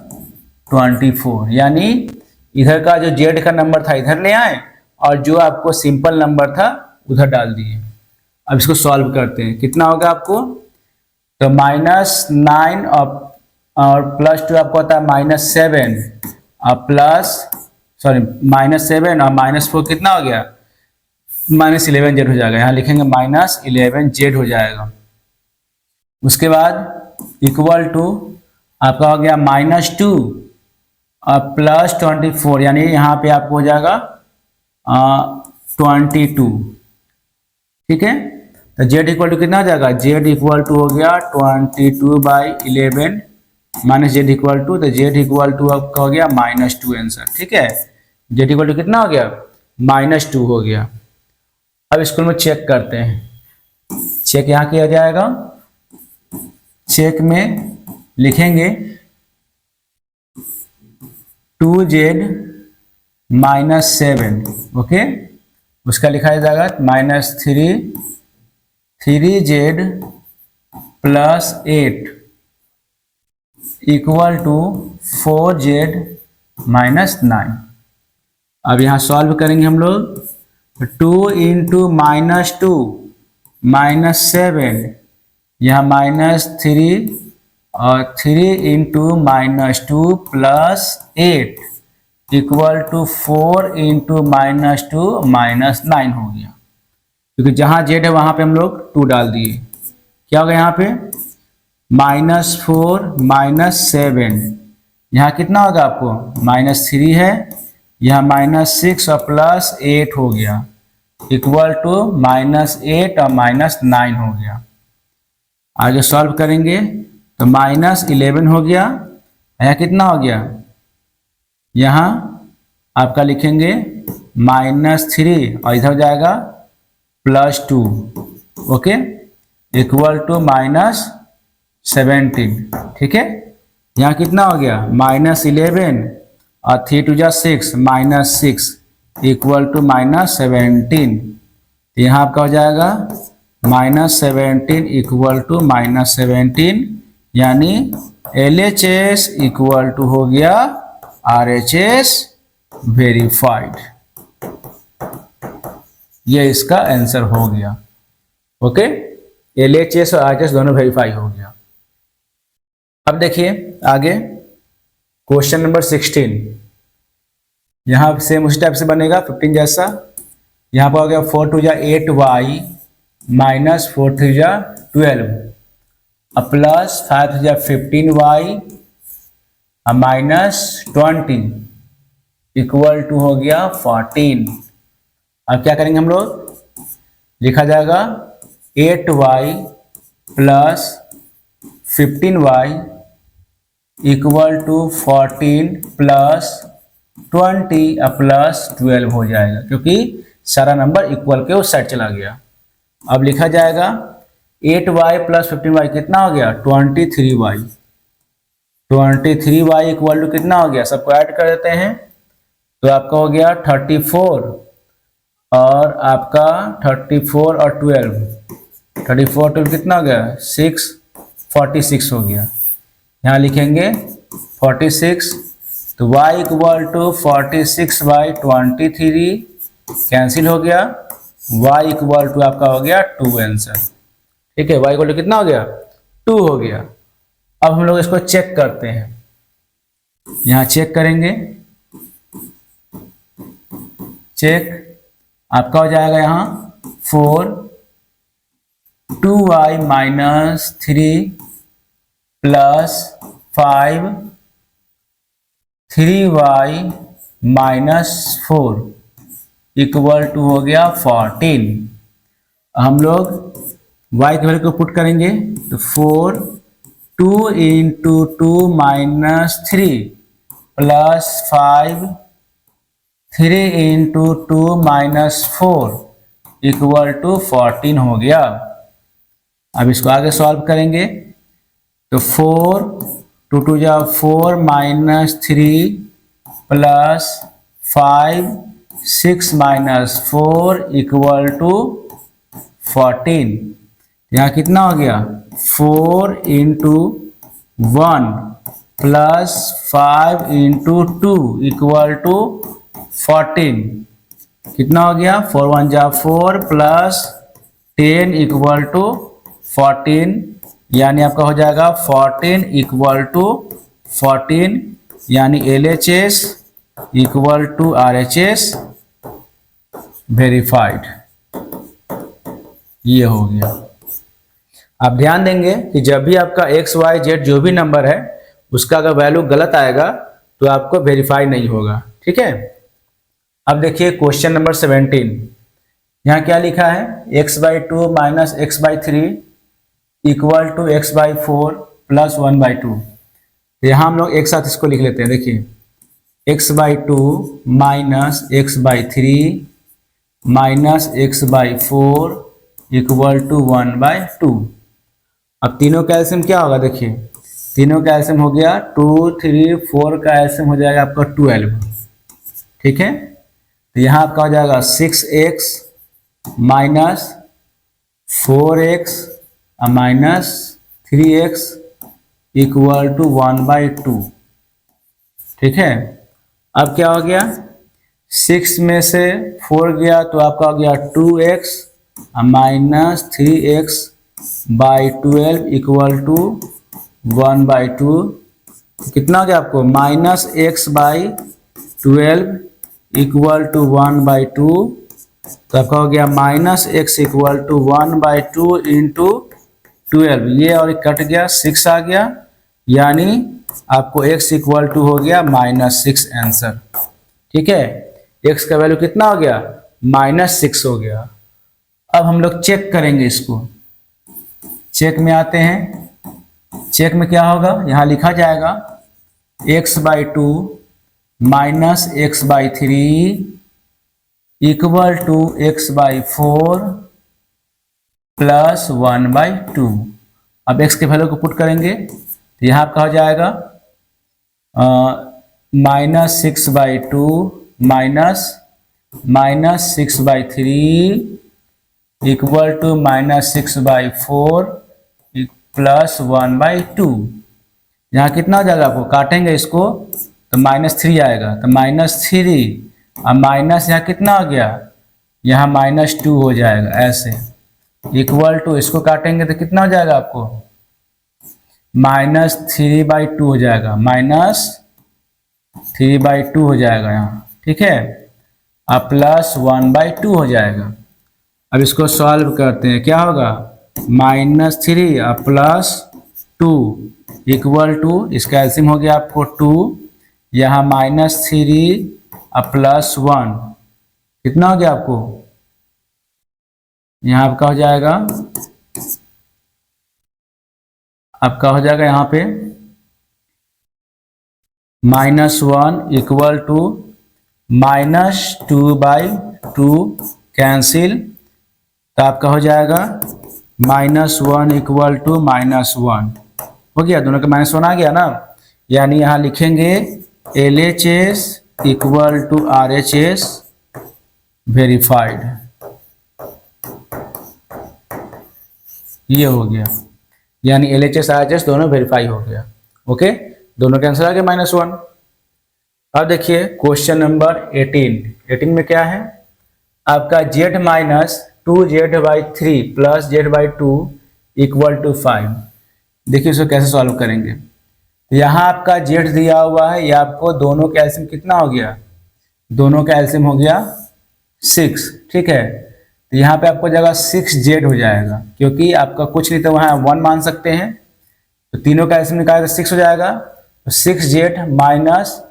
A: 24, यानी इधर का जो z का नंबर था इधर ले आए और जो आपको सिंपल नंबर था उधर डाल दिए। अब इसको सॉल्व करते हैं, कितना होगा आपको, तो माइनस 9 और प्लस 2 आपको होता है माइनस 7 और प्लस सॉरी माइनस 7 और माइनस 4 कितना हो गया माइनस 11z हो जाएगा, यहाँ लिखेंगे माइनस 11z हो जाएगा। उसके बाद इक्वल टू आपका हो गया माइनस 2 और प्लस 24, यानी यहाँ पे आपको हो जाएगा 22, ठीक है। तो z इक्वल टू कितना हो जाएगा, z इक्वल टू हो गया 22/11 माइनस z इक्वल टू, तो z इक्वल टू आपका हो गया -2 आंसर। ठीक है, z इक्वल टू कितना हो गया, -2 हो गया। अब इसको में चेक करते हैं, चेक यहाँ किया जाएगा। चेक में लिखेंगे 2z -7, ओके, उसका लिखा जाएगा -3z + 8 इक्वल टू 4z -9। अब यहाँ सॉल्व करेंगे हम लोग, 2 × -2 -7, यहाँ -3 और 3 × -2 + 8 इक्वल टू 4 × -2 -9 हो गया, क्योंकि जहाँ z है वहाँ पे हम लोग 2 डाल दिए। क्या होगा यहाँ पे, -4 -7, यहाँ कितना होगा आपको, -3 है, यहाँ -6 और +8 हो गया, इक्वल टू -8 और -9 हो गया। आगे सॉल्व करेंगे तो -11 हो गया, यहाँ कितना हो गया, यहाँ आपका लिखेंगे -3 और इधर हो जाएगा +2, ओके, इक्वल टू -17। ठीक है, यहाँ कितना हो गया, -11 और 3 × 2 = 6, -6 इक्वल टू -17। यहाँ आपका हो जाएगा -17 इक्वल टू -17, यानी LHS इक्वल टू हो गया RHS वेरीफाइड। ये इसका आंसर हो गया, ओके, LHS और RHS दोनों वेरीफाई हो गया। अब देखिए आगे क्वेश्चन नंबर 16, यहाँ सेम उसी टाइप से बनेगा 15 जैसा। यहाँ पर हो गया 4 × 2 = 8y - 4 × 3 = 12 plus 5 × 3 = 15y -20 equal to हो गया 14। अब क्या करेंगे हम लोग, लिखा जाएगा 8y + 15y इक्वल टू 14 + 20 + 12 हो जाएगा, क्योंकि सारा नंबर इक्वल के उस साइड चला गया। अब लिखा जाएगा 8y + 15y कितना हो गया, 23y। 23y इक्वल टू कितना हो गया, सबको ऐड कर देते हैं तो आपका हो गया 34, और आपका 34 और 12, 34 12 कितना हो गया, 6, 46 हो गया। यहाँ लिखेंगे 46, तो y इक्वल टू 46/23 कैंसिल हो गया, y इक्वल टू आपका हो गया 2 आंसर। ठीक है, y इक्वल टू कितना हो गया, 2 हो गया। अब हम लोग इसको चेक करते हैं, यहाँ चेक करेंगे, चेक आपका हो जाएगा यहाँ 4 2y - 3 + 5 3y - 4 इक्वल टू हो गया 14। हम लोग y के वैल्यू को पुट करेंगे तो 4 2 × 2 - 3 + 5 3 × 2 - 4 इक्वल टू 14 हो गया। अब इसको आगे सॉल्व करेंगे तो 4 2 × 2 = 4 - 3 + 5 6 - 4 इक्वल टू 14। यहाँ कितना हो गया, 4 × 1 + 5 × 2 इक्वल टू 14। कितना हो गया, 4 1 = 4 + 10 इक्वल टू 14, यानी आपका हो जाएगा 14 इक्वल टू 14, यानी LHS equal to RHS verified. ये हो गया। आप ध्यान देंगे कि जब भी आपका x y z जो भी नंबर है उसका अगर वैल्यू गलत आएगा तो आपको वेरीफाई नहीं होगा। ठीक है, अब देखिए क्वेश्चन नंबर 17, यहाँ क्या लिखा है, x/2 minus x/3 equal to x/4 plus 1/2। तो यहाँ हम लोग एक साथ इसको लिख लेते हैं। देखिए x/2 minus x/3 minus x/4 equal to 1/2। अब तीनों का एलसीएम क्या होगा, देखिए तीनों का एलसीएम हो गया 2, 3, 4 का एलसीएम हो जाएगा आपका 12। ठीक है, तो यहाँ आपका हो जाएगा 6x minus 4x minus 3x equal to 1/2। ठीक है, अब क्या हो गया, 6 में से 4 गया तो आपका हो गया 2x minus 3x by 12 equal to 1/2। कितना हो गया आपको, minus x by 12 equal to 1/2। तो आपका हो गया minus x equal to 1/2 into 12। ये और कट गया, 6 आ गया, यानी आपको x इक्वल टू हो गया -6 आंसर। ठीक है, x का वैल्यू कितना हो गया, -6 हो गया। अब हम लोग चेक करेंगे इसको। चेक में आते हैं, चेक में क्या होगा, यहाँ लिखा जाएगा x/2 minus x/3 equal to x/4 plus 1/2। अब x के वैल्यू को पुट करेंगे तो यहाँ आपका हो जाएगा -6/2 माइनस 6/3 इक्वल टू -6/4 प्लस 1/2। यहाँ कितना हो जाएगा, आपको काटेंगे इसको तो -3 आएगा, तो -3 और माइनस यहाँ कितना हो गया, यहाँ -2 हो जाएगा ऐसे, इक्वल टू इसको काटेंगे तो कितना हो जाएगा आपको, -3/2 हो जाएगा, -3/2 हो जाएगा यहाँ। ठीक है, अब प्लस 1/2 हो जाएगा। अब इसको सॉल्व करते हैं, क्या होगा, -3 और प्लस 2 इक्वल टू, इसका एलसीएम हो गया आपको 2, यहाँ -3 और प्लस 1 कितना हो गया आपको, यहाँ आपका हो जाएगा, आपका हो जाएगा यहाँ पे -1 इक्वल टू -2/2 कैंसिल, तो आपका हो जाएगा -1 इक्वल टू -1 हो गया, दोनों का -1 आ गया ना, यानी यहाँ लिखेंगे LHS equal to RHS verified. ये हो गया, यानी LHS RHS दोनों वेरीफाई हो गया। ओके, दोनों का आंसर आ गया -1। अब देखिए क्वेश्चन नंबर 18 में क्या है, आपका z minus 2z/3 plus z/2 equal to 5। देखिए इसको कैसे सॉल्व करेंगे। यहाँ आपका z दिया हुआ है, ये आपको दोनों का एलसीएम कितना हो गया, दोनों का एलसीएम हो गया 6। ठीक है, तो यहाँ पे आपको जगह 6z हो जाएगा, क्योंकि आपका कुछ नहीं तो वहाँ 1 मान सकते हैं, तो तीनों का एलसीएम निकाले तो 6 हो जाएगा। तो 6z माइनस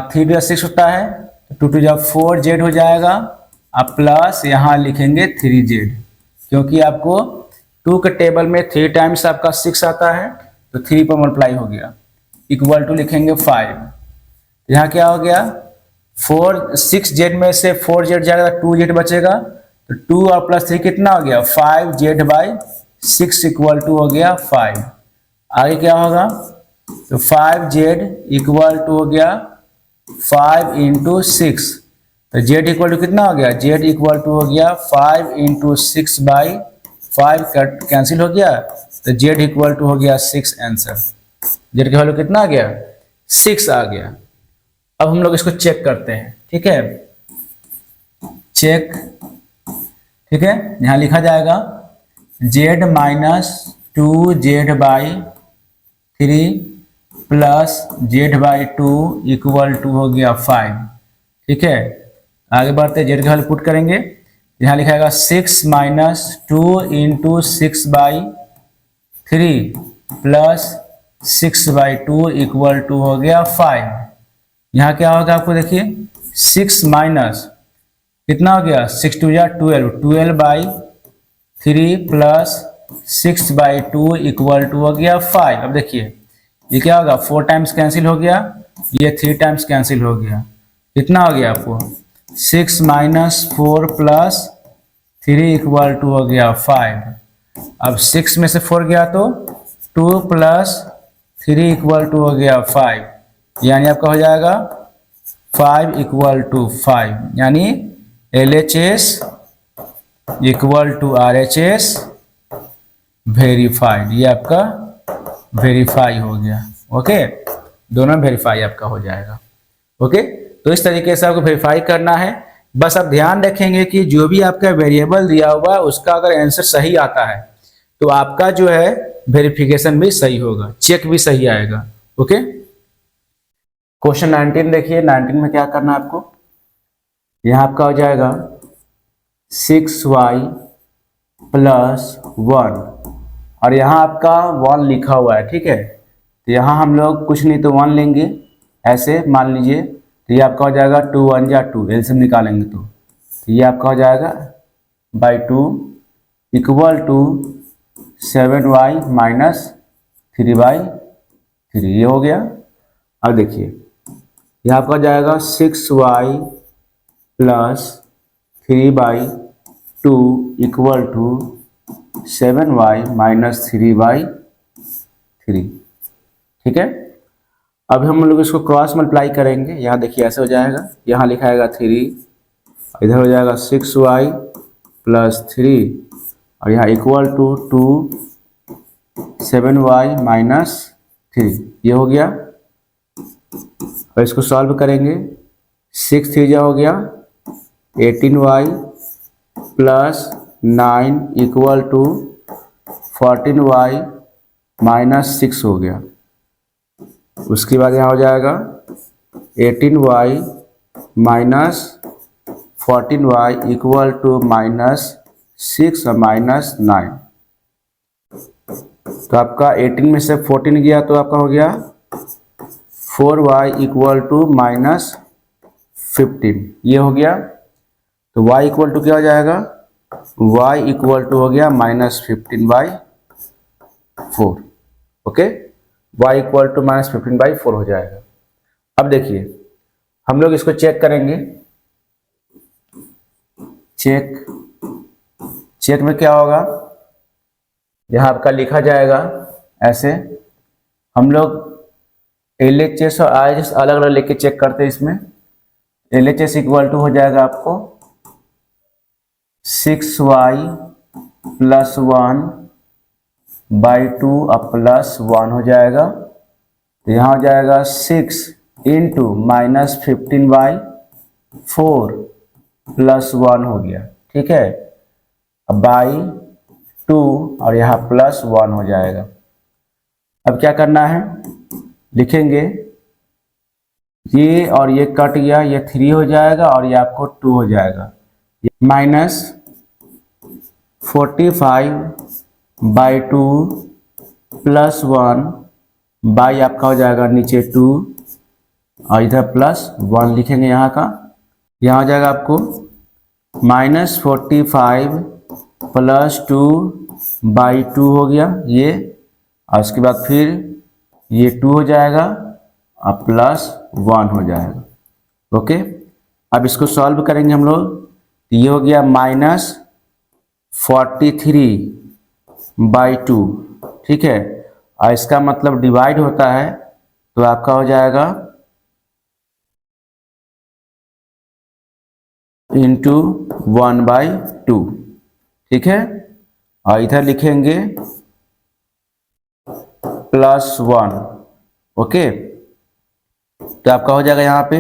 A: 3 6 होता है, तो 2 2 4z हो जाएगा, अब प्लस यहाँ लिखेंगे 3z, क्योंकि आपको 2 के टेबल में 3 टाइम्स आपका 6 आता है, तो 3 पर मल्टीप्लाई हो गया, इक्वल टू लिखेंगे 5। यहाँ क्या हो गया, 6z में से 4z जाएगा, 2z बचेगा, तो 2 और प्लस 3 कितना हो गया, 5z/6 इक्वल टू हो गया 5। आगे क्या होगा, तो 5z इक्वल टू हो गया 5 इंटू 6, तो z इक्वल टू कितना हो गया, z इक्वल टू हो गया 5 इंटू 6/5 कैंसिल हो गया, तो z इक्वल टू हो गया 6 आंसर। z का वैल्यू कितना आ गया, 6 आ गया। अब हम लोग इसको चेक करते हैं। ठीक है, चेक, ठीक है, यहाँ लिखा जाएगा z minus 2z/3 plus z/2 equal to हो गया 5। ठीक है, आगे बढ़ते z का वैल्यू पुट करेंगे, यहाँ लिखाएगा 6 minus 2 into 6/3 plus 6/2 equal to हो गया 5। यहाँ क्या होगा आपको देखिए, 6 माइनस कितना हो गया 6 2 या 12, 12/3 प्लस 6/2 इक्वल टू हो गया 5। अब देखिए ये क्या होगा, 4 टाइम्स कैंसिल हो गया, ये 3 टाइम्स कैंसिल हो गया, कितना हो गया आपको 6 - 4 प्लस 3 इक्वल टू हो गया 5। अब 6 में से 4 गया तो 2 प्लस 3 इक्वल टू हो गया 5, यानी आपका हो जाएगा 5 इक्वल टू 5, यानी LHS equal to RHS verified. ये आपका वेरीफाई हो गया। ओके, दोनों वेरीफाई आपका हो जाएगा। ओके, तो इस तरीके से आपको वेरीफाई करना है। बस आप ध्यान रखेंगे कि जो भी आपका वेरिएबल दिया हुआ है उसका अगर आंसर सही आता है तो आपका जो है वेरिफिकेशन भी सही होगा, चेक भी सही आएगा। ओके, क्वेश्चन 19 देखिए। 19 में क्या करना है आपको, यहाँ आपका हो जाएगा 6y + 1 और यहाँ आपका 1 लिखा हुआ है, ठीक है। तो यहाँ हम लोग कुछ नहीं तो 1 लेंगे, ऐसे मान लीजिए। तो ये आपका हो जाएगा 2 1 या 2, एलसीएम निकालेंगे तो ये आपका हो जाएगा /2 इक्वल टू 7y - 3/3, ये हो गया। अब देखिए यहाँ आपका हो जाएगा 6y + 3/2 इक्वल टू 7y - 3/3, ठीक है। अब हम लोग इसको क्रॉस मल्टीप्लाई करेंगे। यहाँ देखिए ऐसे हो जाएगा, यहाँ लिखाएगा 3, इधर हो जाएगा 6y + 3 और यहाँ इक्वल टू 2 7y - 3, ये हो गया। और इसको सॉल्व करेंगे, 6 3 हो गया 18y + 9 इक्वल टू 14y - 6 हो गया। उसके बाद यहाँ हो जाएगा 18y - 14y इक्वल टू -6 और -9। तो आपका 18 में से 14 गया तो आपका हो गया 4y इक्वल टू -15, ये हो गया। तो y इक्वल टू क्या हो जाएगा, y इक्वल टू हो गया -15/4। ओके, y इक्वल टू -15/4 हो जाएगा। अब देखिए हम लोग इसको चेक करेंगे। चेक में क्या होगा, यहाँ आपका लिखा जाएगा ऐसे। हम लोग LHS और RHS अलग अलग लेके चेक करते हैं। इसमें LHS इक्वल टू हो जाएगा आपको 6y + 1/2 और +1 हो जाएगा। तो यहाँ हो जाएगा 6 × -15/4 +1 हो गया, ठीक है। अब /2 और यहाँ +1 हो जाएगा। अब क्या करना है, लिखेंगे ये और ये कट गया, ये 3 हो जाएगा और ये आपको 2 हो जाएगा। -45/2 +1 बाई आपका हो जाएगा नीचे 2 और इधर +1 लिखेंगे यहाँ का। यहाँ हो जाएगा आपको -45 + 2/2 हो गया ये, और उसके बाद फिर ये 2 हो जाएगा और +1 हो जाएगा। ओके, अब इसको सॉल्व करेंगे हम लोग। ये हो गया -43/2, ठीक है। और इसका मतलब डिवाइड होता है तो आपका हो जाएगा × 1/2, ठीक है। और इधर लिखेंगे +1। ओके, तो आपका हो जाएगा यहाँ पे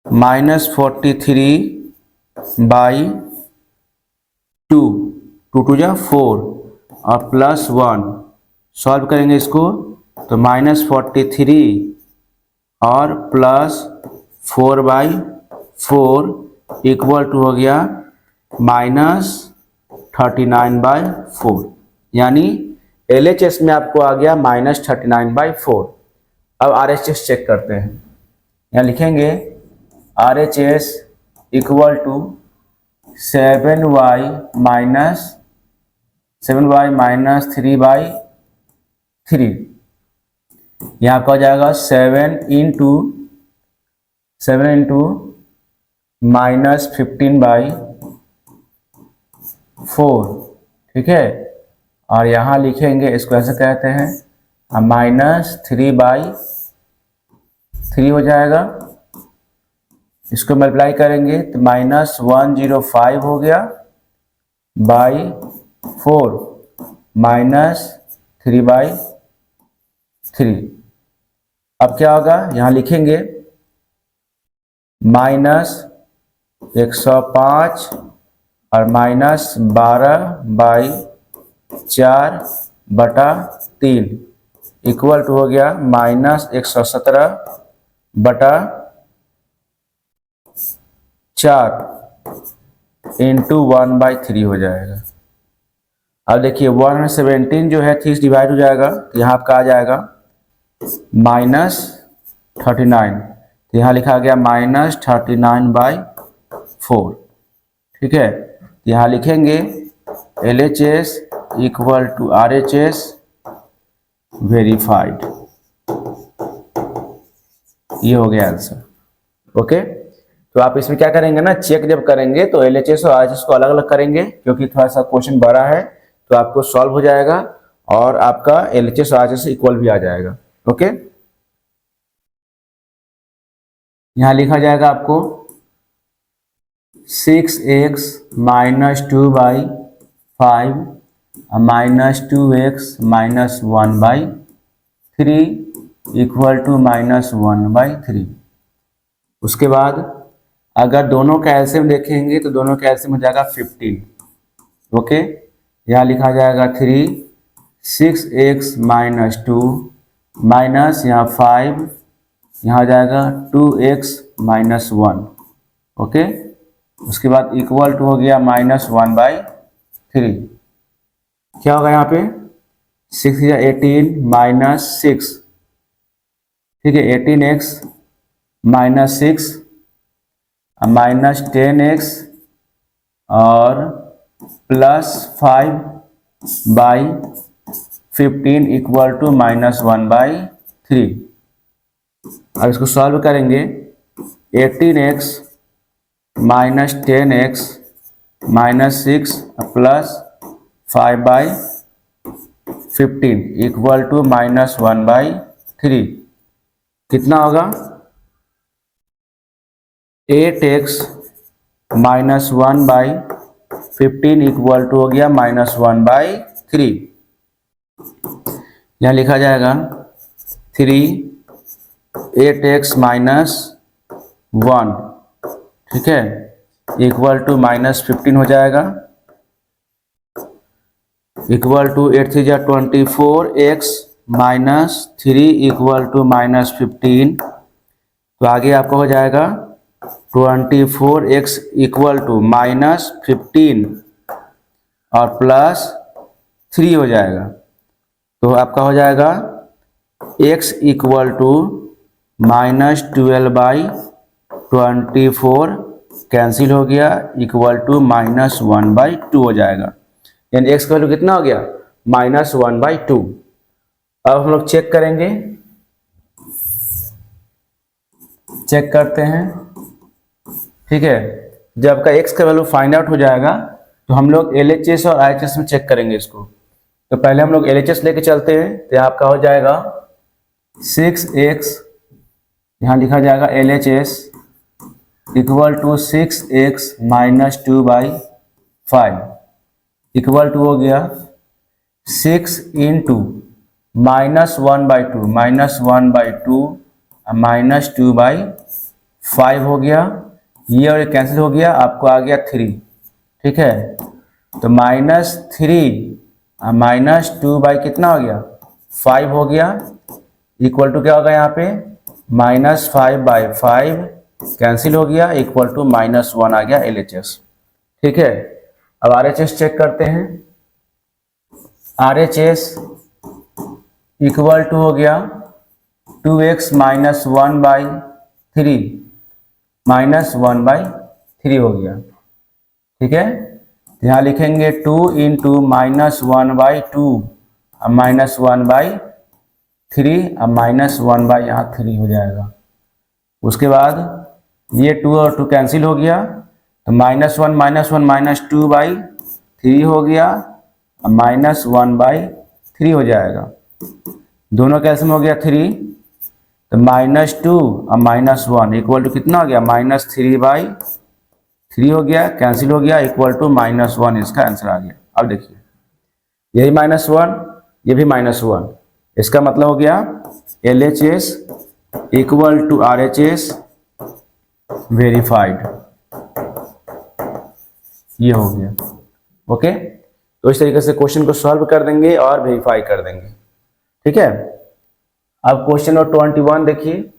A: -43/2, 2 2 जा 4 और +1 सॉल्व करेंगे इसको तो -43 और +4/4 इक्वल टू हो गया -39/4, यानी LHS में आपको आ गया -39/4। अब RHS चेक करते हैं। यहाँ लिखेंगे RHS equal to 7y minus 3/3। यहाँ का हो जाएगा 7 इंटू माइनस 15/4, ठीक है। और यहाँ लिखेंगे, इसको ऐसे कहते हैं माइनस 3/3 हो जाएगा। इसको मल्टीप्लाई करेंगे तो माइनस 105 हो गया बाई 4 माइनस 3/3। अब क्या होगा, यहाँ लिखेंगे माइनस 105 और माइनस 12/4/3 इक्वल टू हो गया माइनस 117/4 इंटू 1/3 हो जाएगा। अब देखिए 117 जो है 30 डिवाइड हो जाएगा तो यहाँ आपका आ जाएगा माइनस 39। तो यहाँ लिखा गया माइनस 39/4, ठीक है। यहाँ लिखेंगे LHS equal to RHS verified. ये हो गया आंसर, ओके। तो आप इसमें क्या करेंगे ना, चेक जब करेंगे तो LHS और RHS को अलग अलग करेंगे, क्योंकि थोड़ा सा क्वेश्चन बड़ा है तो आपको सॉल्व हो जाएगा और आपका LHS और RHS इक्वल भी आ जाएगा, ओके। यहाँ लिखा जाएगा आपको 6x minus 2/5 minus 2x minus 1/3 equal to minus 1/3। उसके बाद अगर दोनों का एलसीएम देखेंगे तो दोनों का एलसीएम हो जाएगा 15, ओके। यहाँ लिखा जाएगा 3 6x माइनस 2 माइनस यहाँ 5, यहाँ आ जाएगा 2x माइनस 1, ओके। उसके बाद इक्वल टू हो गया माइनस 1/3। क्या होगा यहाँ पे 6 या 18 माइनस 6, ठीक है। 18x माइनस 6 माइनस 10x और प्लस 5/15 इक्वल टू माइनस 1/3। अब इसको सॉल्व करेंगे 18x minus 10x minus 6 plus 5/15 equal to minus 1/3। कितना होगा 8x माइनस 1/15 इक्वल टू हो गया माइनस 1/3। यहाँ लिखा जाएगा 8x माइनस 1, ठीक है, इक्वल टू माइनस 15 हो जाएगा इक्वल टू 8 3 जा 24x minus 3 equal to minus 15। तो आगे आपका हो जाएगा 24x इक्वल टू माइनस 15 और प्लस 3 हो जाएगा। तो आपका हो जाएगा x equal to minus 12/24 cancel हो गया इक्वल टू माइनस 1/2 हो जाएगा। यानी x का वैल्यू कितना हो गया माइनस 1/2। अब हम लोग चेक करेंगे, चेक करते हैं, ठीक है। जब आपका x का वैल्यू फाइंड आउट हो जाएगा तो हम लोग LHS और RHS में चेक करेंगे इसको। तो पहले हम लोग LHS लेके चलते हैं। तो आपका हो जाएगा 6x, यहाँ लिखा जाएगा LHS equal to 6x minus 2/5 equal to हो गया 6 इंटू माइनस 1/2 माइनस 1/2 माइनस 2/5 हो गया। ये और ये कैंसिल हो गया, आपको आ गया 3, ठीक है। तो माइनस 3 माइनस 2 कितना हो गया 5 हो गया इक्वल टू क्या होगा यहाँ पे माइनस 5/5 कैंसिल हो गया इक्वल टू माइनस 1 आ गया LHS, ठीक है। अब RHS चेक करते हैं। RHS इक्वल टू हो गया 2x माइनस 1/3 माइनस 1/3 3 हो गया। ठीक है, तो यहाँ लिखेंगे 2 इंटू -1/2 अब -1/3 अब -1 बाई यहाँ 3 हो जाएगा। उसके बाद ये 2 और 2 कैंसिल हो गया, तो -1 -2/3 हो गया, अब -1/3 हो जाएगा। दोनों कैंसिल हो गया 3, तो -2 अब -1 इक्वल टू कितना हो गया, -3/3 हो गया, कैंसिल हो गया, इक्वल टू -1। इसका आंसर आ गया। अब देखिए यही -1, ये भी -1, इसका मतलब हो गया LHS equal to RHS verified, ये हो गया। ओके, तो इस तरीके से क्वेश्चन को सॉल्व कर देंगे और वेरीफाई कर देंगे। ठीक है, अब क्वेश्चन नंबर 21 देखिए,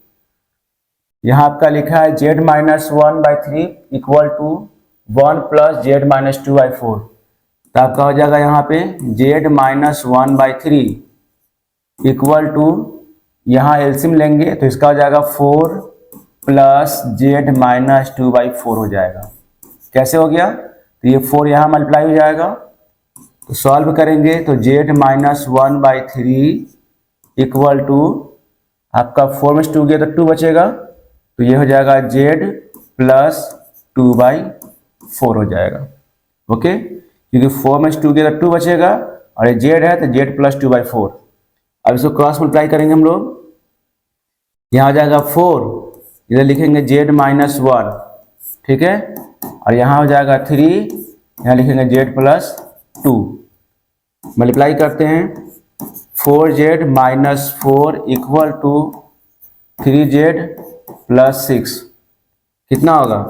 A: यहां आपका लिखा है Z-1/3 इक्वल टू 1 + Z-2/4। तो आपका हो जाएगा यहाँ पे Z-1/3 इक्वल टू, यहाँ एलसीएम लेंगे तो इसका हो जाएगा 4 + Z-2/4 हो जाएगा। कैसे हो गया, तो ये 4 यहाँ मल्टीप्लाई हो जाएगा, तो सॉल्व करेंगे तो Z-1/3 इक्वल टू आपका 4 में 2 गया तो 2 बचेगा, तो ये हो जाएगा Z+2/4 हो जाएगा। ओके, क्योंकि 4 में 2 गया तो 2 बचेगा और ये Z है तो Z+2/4। अब इसको क्रॉस मल्टीप्लाई करेंगे हम लोग, यहाँ आ जाएगा 4, इधर लिखेंगे Z-1, ठीक है, और यहाँ हो जाएगा 3, यहाँ लिखेंगे Z+2। मल्टीप्लाई करते हैं, 4Z-4 इक्वल टू 3Z+6 कितना होगा,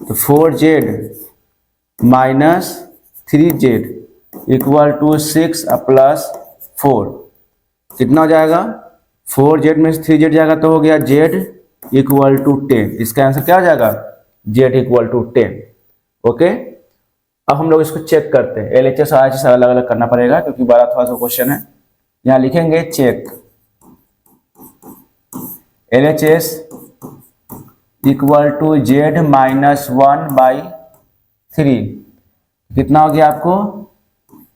A: तो 4Z-3Z इक्वल टू 6 + 4 कितना हो जाएगा, 4Z में 3Z जाएगा तो हो गया Z इक्वल टू 10। इसका आंसर क्या हो जाएगा, Z इक्वल टू 10। ओके, अब हम लोग इसको चेक करते हैं। LHS और RHS अलग अलग करना पड़ेगा क्योंकि बड़ा थोड़ा सा क्वेश्चन है। यहाँ लिखेंगे check LHS equal to Z-1/3 कितना हो गया आपको,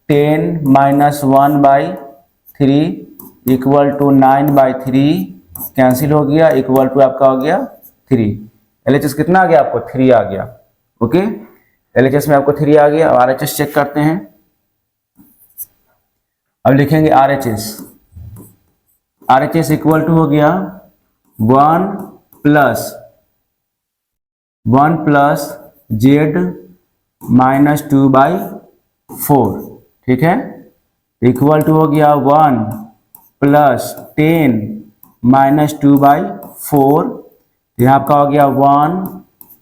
A: 10 - 1/3 इक्वल टू 9/3 कैंसिल हो गया, इक्वल टू आपका हो गया 3। LHS कितना आ गया आपको, 3 आ गया। ओके, LHS में आपको 3 आ गया। और RHS चेक करते हैं। अब लिखेंगे RHS इक्वल टू हो गया 1 + Z-2/4, ठीक है, इक्वल टू हो गया 1 + 10 - 2/4। यहाँ आपका हो गया 1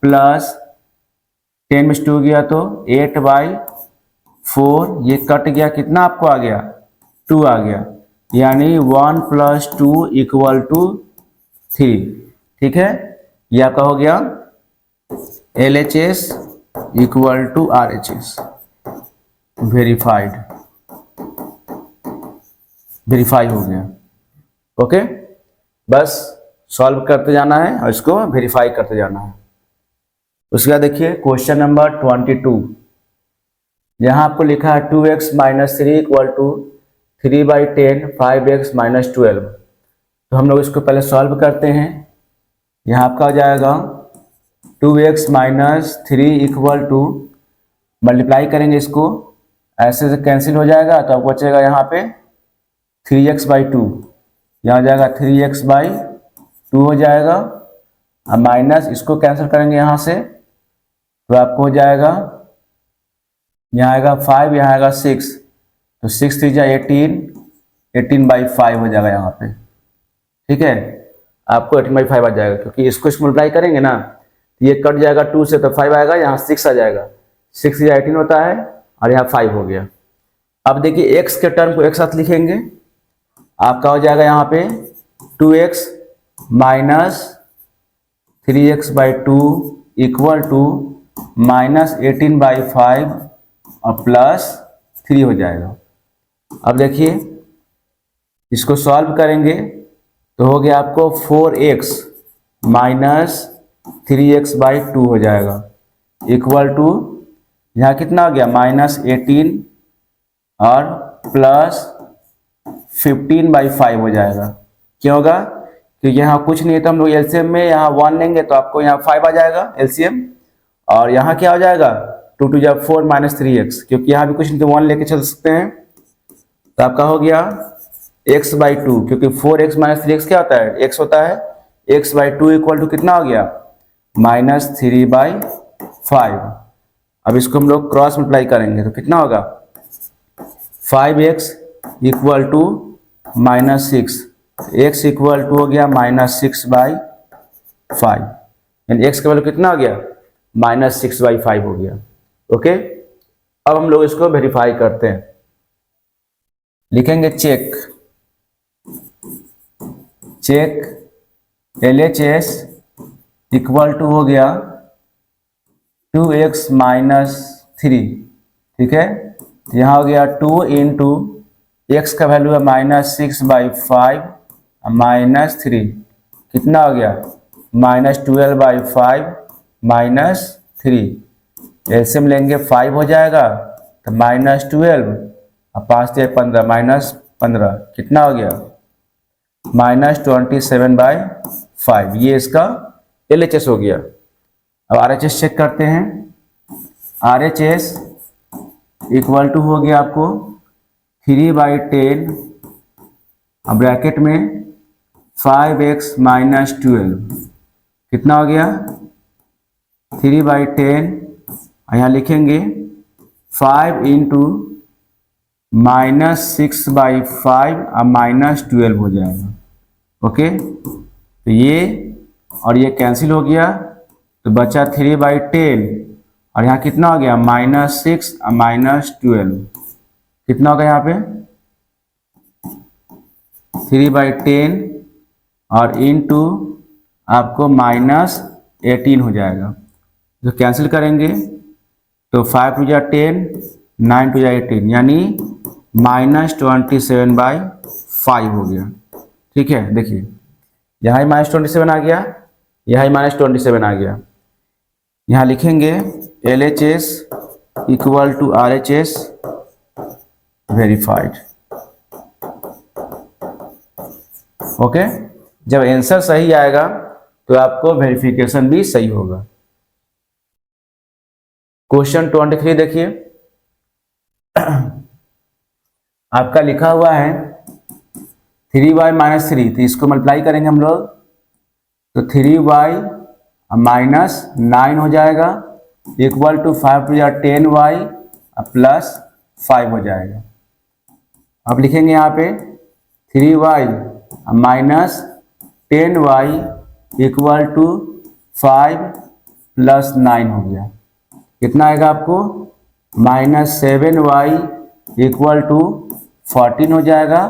A: + 10 में 2 गया तो 8/4, ये कट गया, कितना आपको आ गया, 2 आ गया, यानी 1 + 2 इक्वल टू 3। ठीक है, यह आपका हो गया LHS equal to RHS verify हो गया। ओके, बस सॉल्व करते जाना है और इसको वेरीफाई करते जाना है। उसके बाद देखिए क्वेश्चन नंबर 22, यहाँ आपको लिखा है 2x - 3 इक्वल टू 3/10 5x - 12। तो हम लोग इसको पहले सॉल्व करते हैं। यहाँ आपका हो जाएगा 2x - 3 इक्वल टू, मल्टीप्लाई करेंगे इसको, ऐसे से कैंसिल हो जाएगा तो आपको बचेगा यहाँ पे 3x/2, यहाँ हो जाएगा 3x/2 हो जाएगा, अब माइनस इसको कैंसिल करेंगे यहाँ से तो आपको हो जाएगा, यहाँ आएगा 5, यहाँ आएगा 6, तो 6 3 जा 18, 18/5 हो जाएगा यहाँ पे। ठीक है, आपको 18/5 आ जाएगा, क्योंकि इसको मल्टीप्लाई करेंगे ना, ये कट जाएगा 2 से तो 5 आएगा, यहाँ 6 आ जाएगा, 6 या 18 होता है और यहाँ 5 हो गया। अब देखिए x के टर्म को एक साथ लिखेंगे, आपका हो जाएगा यहाँ पे 2x - 3x/2 इक्वल टू -18/5 और +3 हो जाएगा। अब देखिए इसको सॉल्व करेंगे तो हो गया आपको 4x - 3x/2 हो जाएगा। इक्वल टू यहाँ कितना हो गया -18 और +15/5 हो जाएगा। क्यों होगा? क्योंकि यहाँ कुछ नहीं है तो हम लोग एलसीएम में यहाँ 1 लेंगे तो आपको यहाँ 5 आ जाएगा एलसीएम, और यहाँ क्या हो जाएगा 2 2 जा 4 -3x, क्योंकि यहाँ भी कुछ नहीं तो 1 लेके चल सकते हैं। तो आपका हो गया x/2, क्योंकि 4x - 3x क्या होता है? x होता है। x/2 इक्वल टू कितना हो गया -3/5। अब इसको हम लोग क्रॉस मल्टीप्लाई करेंगे तो कितना होगा 5x equal to -6, x equal to हो गया -6/5, यानी x का वैल्यू कितना हो गया -6/5 हो गया। ओके, अब हम लोग इसको वेरीफाई करते हैं। लिखेंगे चेक LHS इक्वल टू हो गया 2x - 3, ठीक है। यहाँ हो गया 2 इंटू x का वैल्यू है -6/5 -3, कितना हो गया -12/5 -3। एलसीएम लेंगे 5 हो जाएगा तो -12 और 5 से 15 -15, कितना हो गया -27/5। ये इसका LHS हो गया। अब RHS चेक करते हैं। RHS इक्वल टू हो गया आपको 3/10 ब्रैकेट में 5x - 12, कितना हो गया 3/10, यहाँ लिखेंगे 5 इंटू -6/5 और -12 हो जाएगा। ओके, तो ये और ये कैंसिल हो गया तो बचा 3/10, और यहाँ कितना हो गया -6 और -12, कितना होगा यहाँ पे 3/10 और इंटू आपको -18 हो जाएगा। तो कैंसिल करेंगे तो 5 2 जा 10, 9 2 जा 18, यानी -27/5 हो गया। ठीक है, देखिए यहाँ -27 आ गया, यहाँ -27 आ गया। यहाँ लिखेंगे LHS equal to RHS verified. Okay, जब आंसर सही आएगा तो आपको वेरिफिकेशन भी सही होगा। क्वेश्चन 23 देखिए, आपका लिखा हुआ है 3y - 3, तो इसको मल्टीप्लाई करेंगे हम लोग तो 3y - 9 हो जाएगा इक्वल टू 5 2 10y प्लस 5 हो जाएगा। अब लिखेंगे यहाँ पे 3y - 10y इक्वल टू 5 + 9 हो गया। कितना आएगा आपको -7y इक्वल टू 14 हो जाएगा।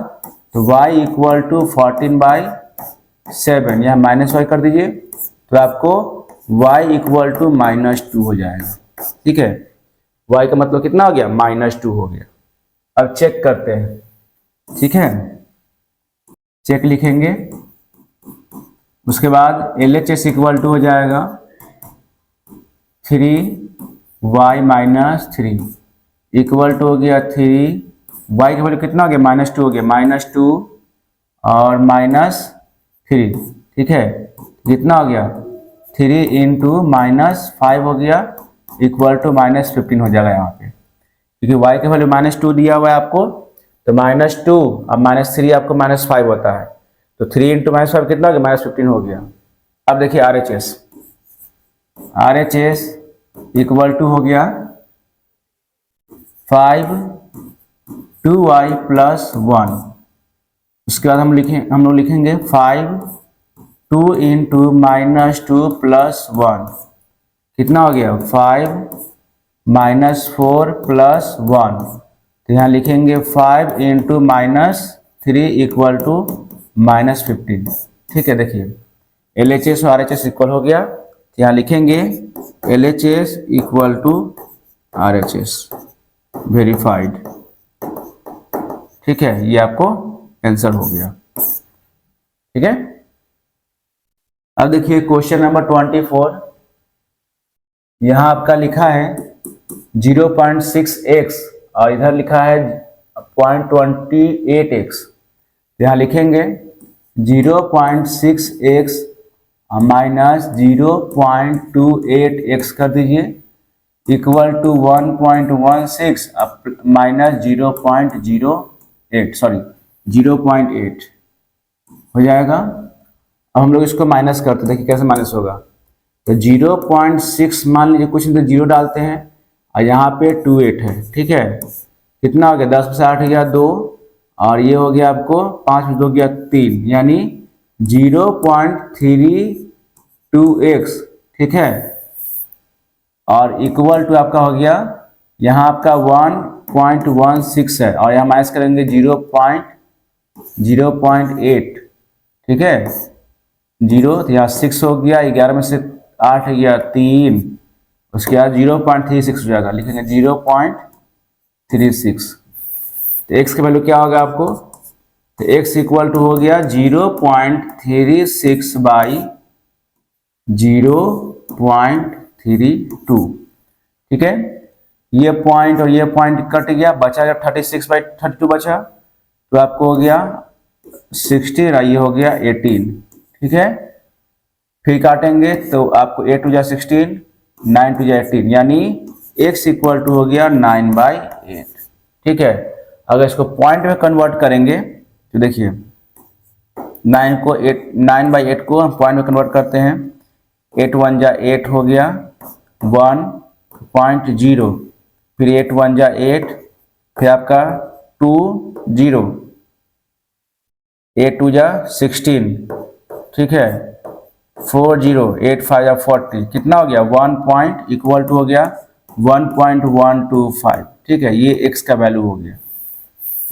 A: तो y इक्वल टू 14/7, यहाँ -y कर दीजिए तो आपको y इक्वल टू -2 हो जाएगा। ठीक है, y का मतलब कितना हो गया -2 हो गया। अब चेक करते हैं। ठीक है, चेक लिखेंगे, उसके बाद LHS इक्वल टू हो जाएगा 3y - 3 इक्वल टू हो गया 3, y का वैल्यू कितना हो गया -2 हो गया, -2 और -3। ठीक है, कितना हो गया 3 इंटू -5 हो गया इक्वल टू -15 हो जाएगा यहाँ पे, क्योंकि y का वैल्यू -2 दिया हुआ है आपको, तो -2 और -3 आपको -5 होता है, तो 3 इंटू -5 कितना हो गया -15 हो गया। अब देखिए RHS इक्वल टू हो गया 5 2y + 1। उसके बाद हम लोग लिखेंगे 5 2 इंटू -2 + 1, कितना हो गया 5 -4 + 1। तो यहाँ लिखेंगे 5 इंटू -3 इक्वल टू -15। ठीक है, देखिए LHS और RHS इक्वल हो गया, तो यहाँ लिखेंगे LHS equal to RHS verified. ठीक है, ये आपको आंसर हो गया। ठीक है, अब देखिए क्वेश्चन नंबर 24, यहाँ आपका लिखा है 0.6x और इधर लिखा है 0.28x। यहाँ लिखेंगे 0.6x माइनस 0.28x कर दीजिए इक्वल टू 1.16 माइनस 0.08 सॉरी 0.8 हो जाएगा। अब हम लोग इसको माइनस करते, देखिए कैसे माइनस होगा। तो 0.6 मान लीजिए कुछ नहीं तो 0 डालते हैं और यहाँ पे 28 है, ठीक है। कितना हो गया, 10 में से 8 हो गया 2 और ये हो गया आपको 5 में 2 गया 3, यानी 0.32x, ठीक है। और इक्वल टू आपका हो गया यहाँ आपका 1.16 है और यहाँ माइनस करेंगे 0.08, ठीक है। 0 तो यहाँ 6 हो गया, 11 में से 8 हो गया 3, उसके बाद 0.36 हो जाएगा, लिखेंगे 0.36। तो x का वैल्यू क्या होगा आपको, तो x इक्वल टू हो गया 0.36 बाई 0.32, ठीक है। ये पॉइंट और ये पॉइंट कट गया, बचा जब 36/32 बचा तो आपको हो गया 16 और ये हो गया 18, ठीक है। फिर काटेंगे तो आपको 8 × 16 9 × 18, यानी x इक्वल टू हो गया 9/8, ठीक है। अगर इसको पॉइंट में कन्वर्ट करेंगे तो देखिए 9/8 को हम पॉइंट में कन्वर्ट करते हैं। 8 × 1 = 8 हो गया 1.0, फिर 8 × 1 = 8, फिर आपका 2 0, 8 × 2 = 16, ठीक है। 4 0, 8 × 5 = 40, कितना हो गया 1 पॉइंट इक्वल टू हो गया 1.125, ठीक है। ये x का वैल्यू हो गया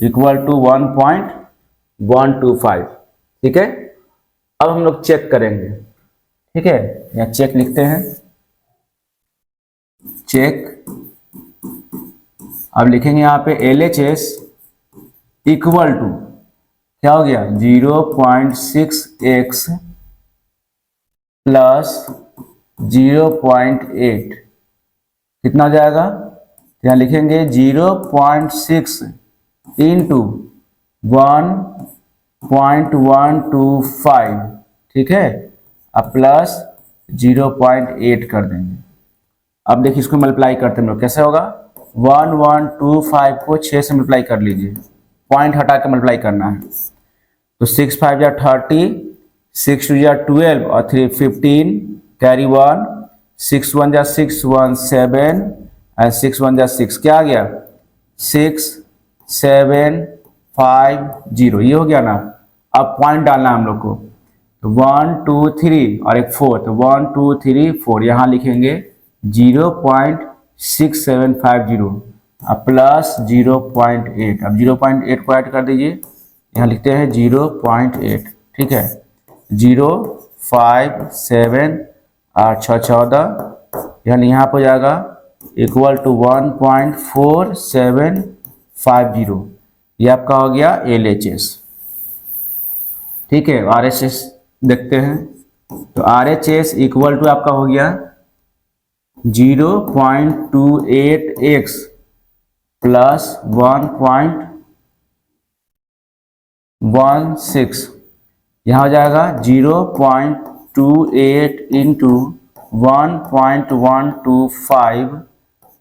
A: इक्वल टू 1.125, ठीक है। अब हम लोग चेक करेंगे, ठीक है। यहाँ चेक लिखते हैं, चेक। अब लिखेंगे यहाँ पे LHS इक्वल टू क्या हो गया 0.6x प्लस 0.8, कितना हो जाएगा, यहाँ लिखेंगे 0.6 इंटू 1.125, ठीक है। अब प्लस 0.8 कर देंगे। अब देखिए इसको मल्टीप्लाई करते हैं लोग, कैसे होगा 1125 को 6 से मल्टीप्लाई कर लीजिए, पॉइंट हटा के मल्टीप्लाई करना है। तो 6 × 5 = 30, 6 × 2 = 12 और 3 15, कैरी 1, 6 × 1 = 6, 1 7 और 6 × 1 = 6, क्या आ गया 6 7 5 0, ये हो गया ना। अब पॉइंट डालना है हम लोग को, तो 1 2 3 और एक 4, तो 1 2 3 4, यहाँ लिखेंगे 0.6750 अब प्लस 0.8। अब 0.8 को ऐड कर दीजिए, यहाँ लिखते हैं 0.8, ठीक है। 0 5 7 8 6 14, यानी यहाँ पर हो जाएगा इक्वल टू 1.4750, ये आपका हो गया LHS, ठीक है। RHS देखते हैं, तो RHS इक्वल टू आपका हो गया 0.28x प्लस 1.16, यहाँ हो जाएगा 0.28 इंटू 1.125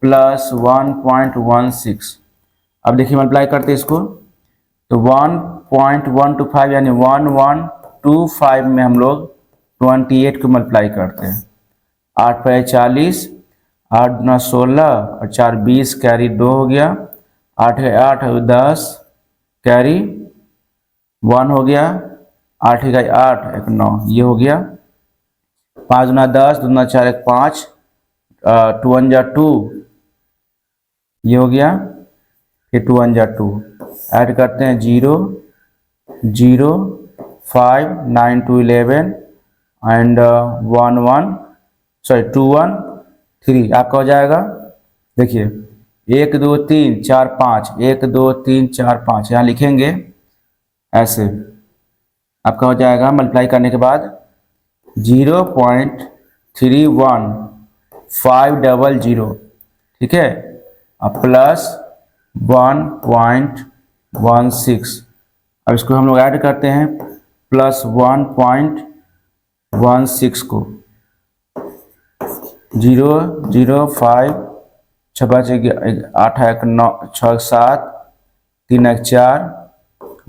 A: प्लस 1.16। अब देखिए मल्टीप्लाई करते हैं इसको, तो 1.125 यानी 1125 में हम लोग 28 को मल्टीप्लाई करते हैं। 8 × 5 = 40, 8 × 9 = 16 और 4 20, कैरी 2 हो गया, 8 × 8 = 10, कैरी 1 हो गया, 8 × 8 = 9, ये हो गया। 5 × 10, 2 × 4 = 5, 2 × 1 = 2, ये हो गया, फिर 2 × 1 = 2, ऐड करते हैं 0 0 5 9 2 11 एंड 2 1 3, आपका हो जाएगा। देखिए 1 2 3 4 5, 1 2 3 4 5, यहाँ लिखेंगे ऐसे, आपका हो जाएगा मल्टीप्लाई करने के बाद 0.31 500, ठीक है, अब प्लस 1.16। अब इसको हम लोग ऐड करते हैं, प्लस 1.16 को 0.05 छपा 8 1 9 6 7 3 1 4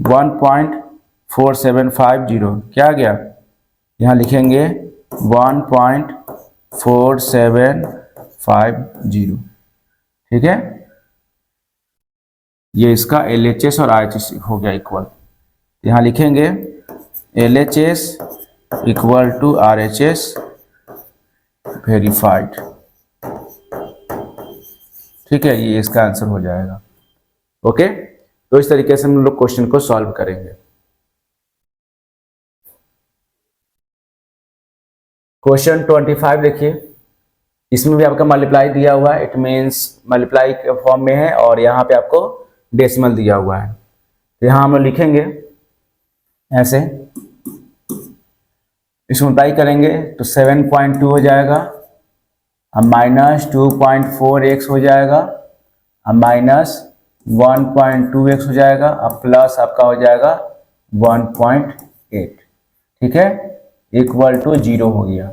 A: 1.4750 क्या आ गया, यहाँ लिखेंगे 1.4750, ठीक है। ये इसका LHS और RHS हो गया इक्वल, यहाँ लिखेंगे LHS equal to RHS verified, ठीक है, ये इसका आंसर हो जाएगा। ओके, तो इस तरीके से हम लोग क्वेश्चन को सॉल्व करेंगे। क्वेश्चन 25 देखिए, इसमें भी आपका मल्टीप्लाई दिया हुआ है, इट मीन्स मल्टीप्लाई के फॉर्म में है और यहाँ पे आपको डेसिमल दिया हुआ है। तो यहाँ हम लोग लिखेंगे ऐसे, इसको मल्टीप्लाई करेंगे तो 7.2 हो जाएगा, अब माइनस 2.4x हो जाएगा, अब माइनस 1.2x हो जाएगा, अब प्लस आपका हो जाएगा 1.8, ठीक है, इक्वल टू 0 हो गया।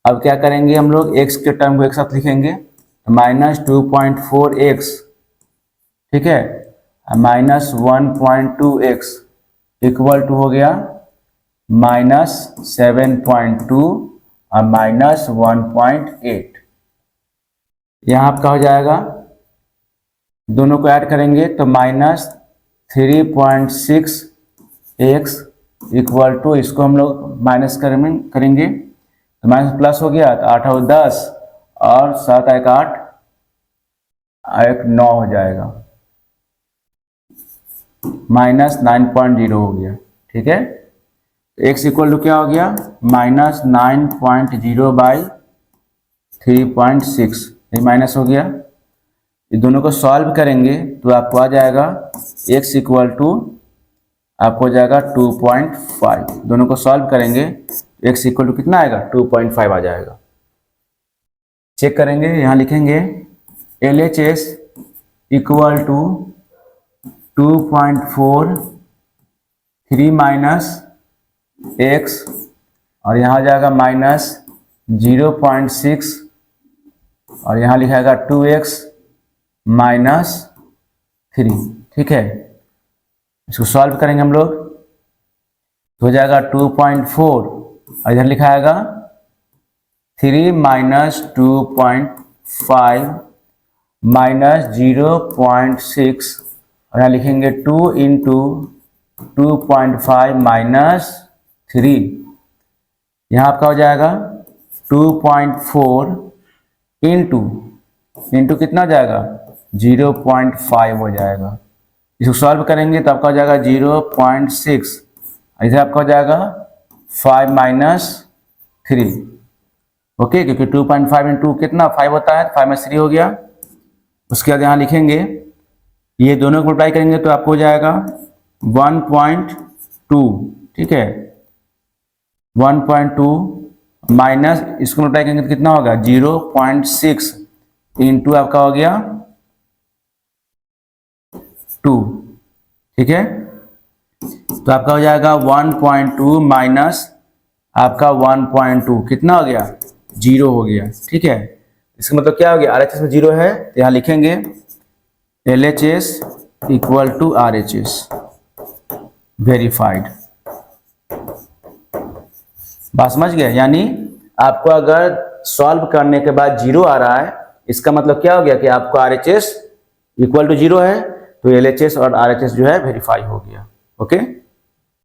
A: अब क्या करेंगे हम लोग, x के टर्म को एक साथ लिखेंगे, तो माइनस 2.4x, ठीक है, माइनस 1.2x इक्वल टू हो गया माइनस 7.2 और माइनस 1.8। यहाँ आपका हो जाएगा, दोनों को ऐड करेंगे तो माइनस 3.6x इक्वल टू, इसको हम लोग माइनस करेंगे तो माइनस प्लस हो गया, तो 8 और 10 और 7 1 8 1 9 हो जाएगा, माइनस 9.0 हो गया, ठीक है। x इक्वल टू क्या हो गया, माइनस 9.0 बाई 3.6, ये माइनस हो गया। ये दोनों को सॉल्व करेंगे तो आपको आ जाएगा x इक्वल टू आपको हो जाएगा 2.5, दोनों को सॉल्व करेंगे तो x इक्वल टू कितना आएगा, 2.5 आ जाएगा। चेक करेंगे, यहाँ लिखेंगे LHS equal to 2.4 3 minus x और यहाँ जाएगा माइनस 0.6 और यहाँ लिखाएगा 2x माइनस 3, ठीक है। इसको सॉल्व करेंगे हम लोग तो हो जाएगा 2.4 और इधर लिखाएगा 3 माइनस 2.5 माइनस 0.6 और यहाँ लिखेंगे 2 इंटू 2.5 माइनस 3, यहाँ आपका हो जाएगा 2.4 इंटू कितना हो जाएगा, 0.5 हो जाएगा। इसको सॉल्व करेंगे तो आपका हो जाएगा 0.6, इधर आपका हो जाएगा 5 माइनस 3, ओके, क्योंकि 2.5 इंटू कितना 5 होता है, 5 में 3 हो गया। उसके बाद यहाँ लिखेंगे, ये दोनों को मल्टीप्लाई करेंगे तो आपको हो जाएगा 1.2, ठीक है, 1.2 माइनस इसको मल्टीप्लाई करेंगे तो कितना होगा 0.6 इंटू आपका हो गया 2, ठीक है। तो आपका हो जाएगा 1.2 माइनस आपका 1.2 कितना हो गया, 0 हो गया, ठीक है। इसका मतलब क्या हो गया, RHS में 0 है तो यहाँ लिखेंगे LHS equal to RHS verified. बात समझ गए, यानी आपको अगर सॉल्व करने के बाद 0 आ रहा है, इसका मतलब क्या हो गया कि आपको RHS इक्वल टू 0 है, तो LHS और RHS जो है वेरीफाई हो गया, ओके।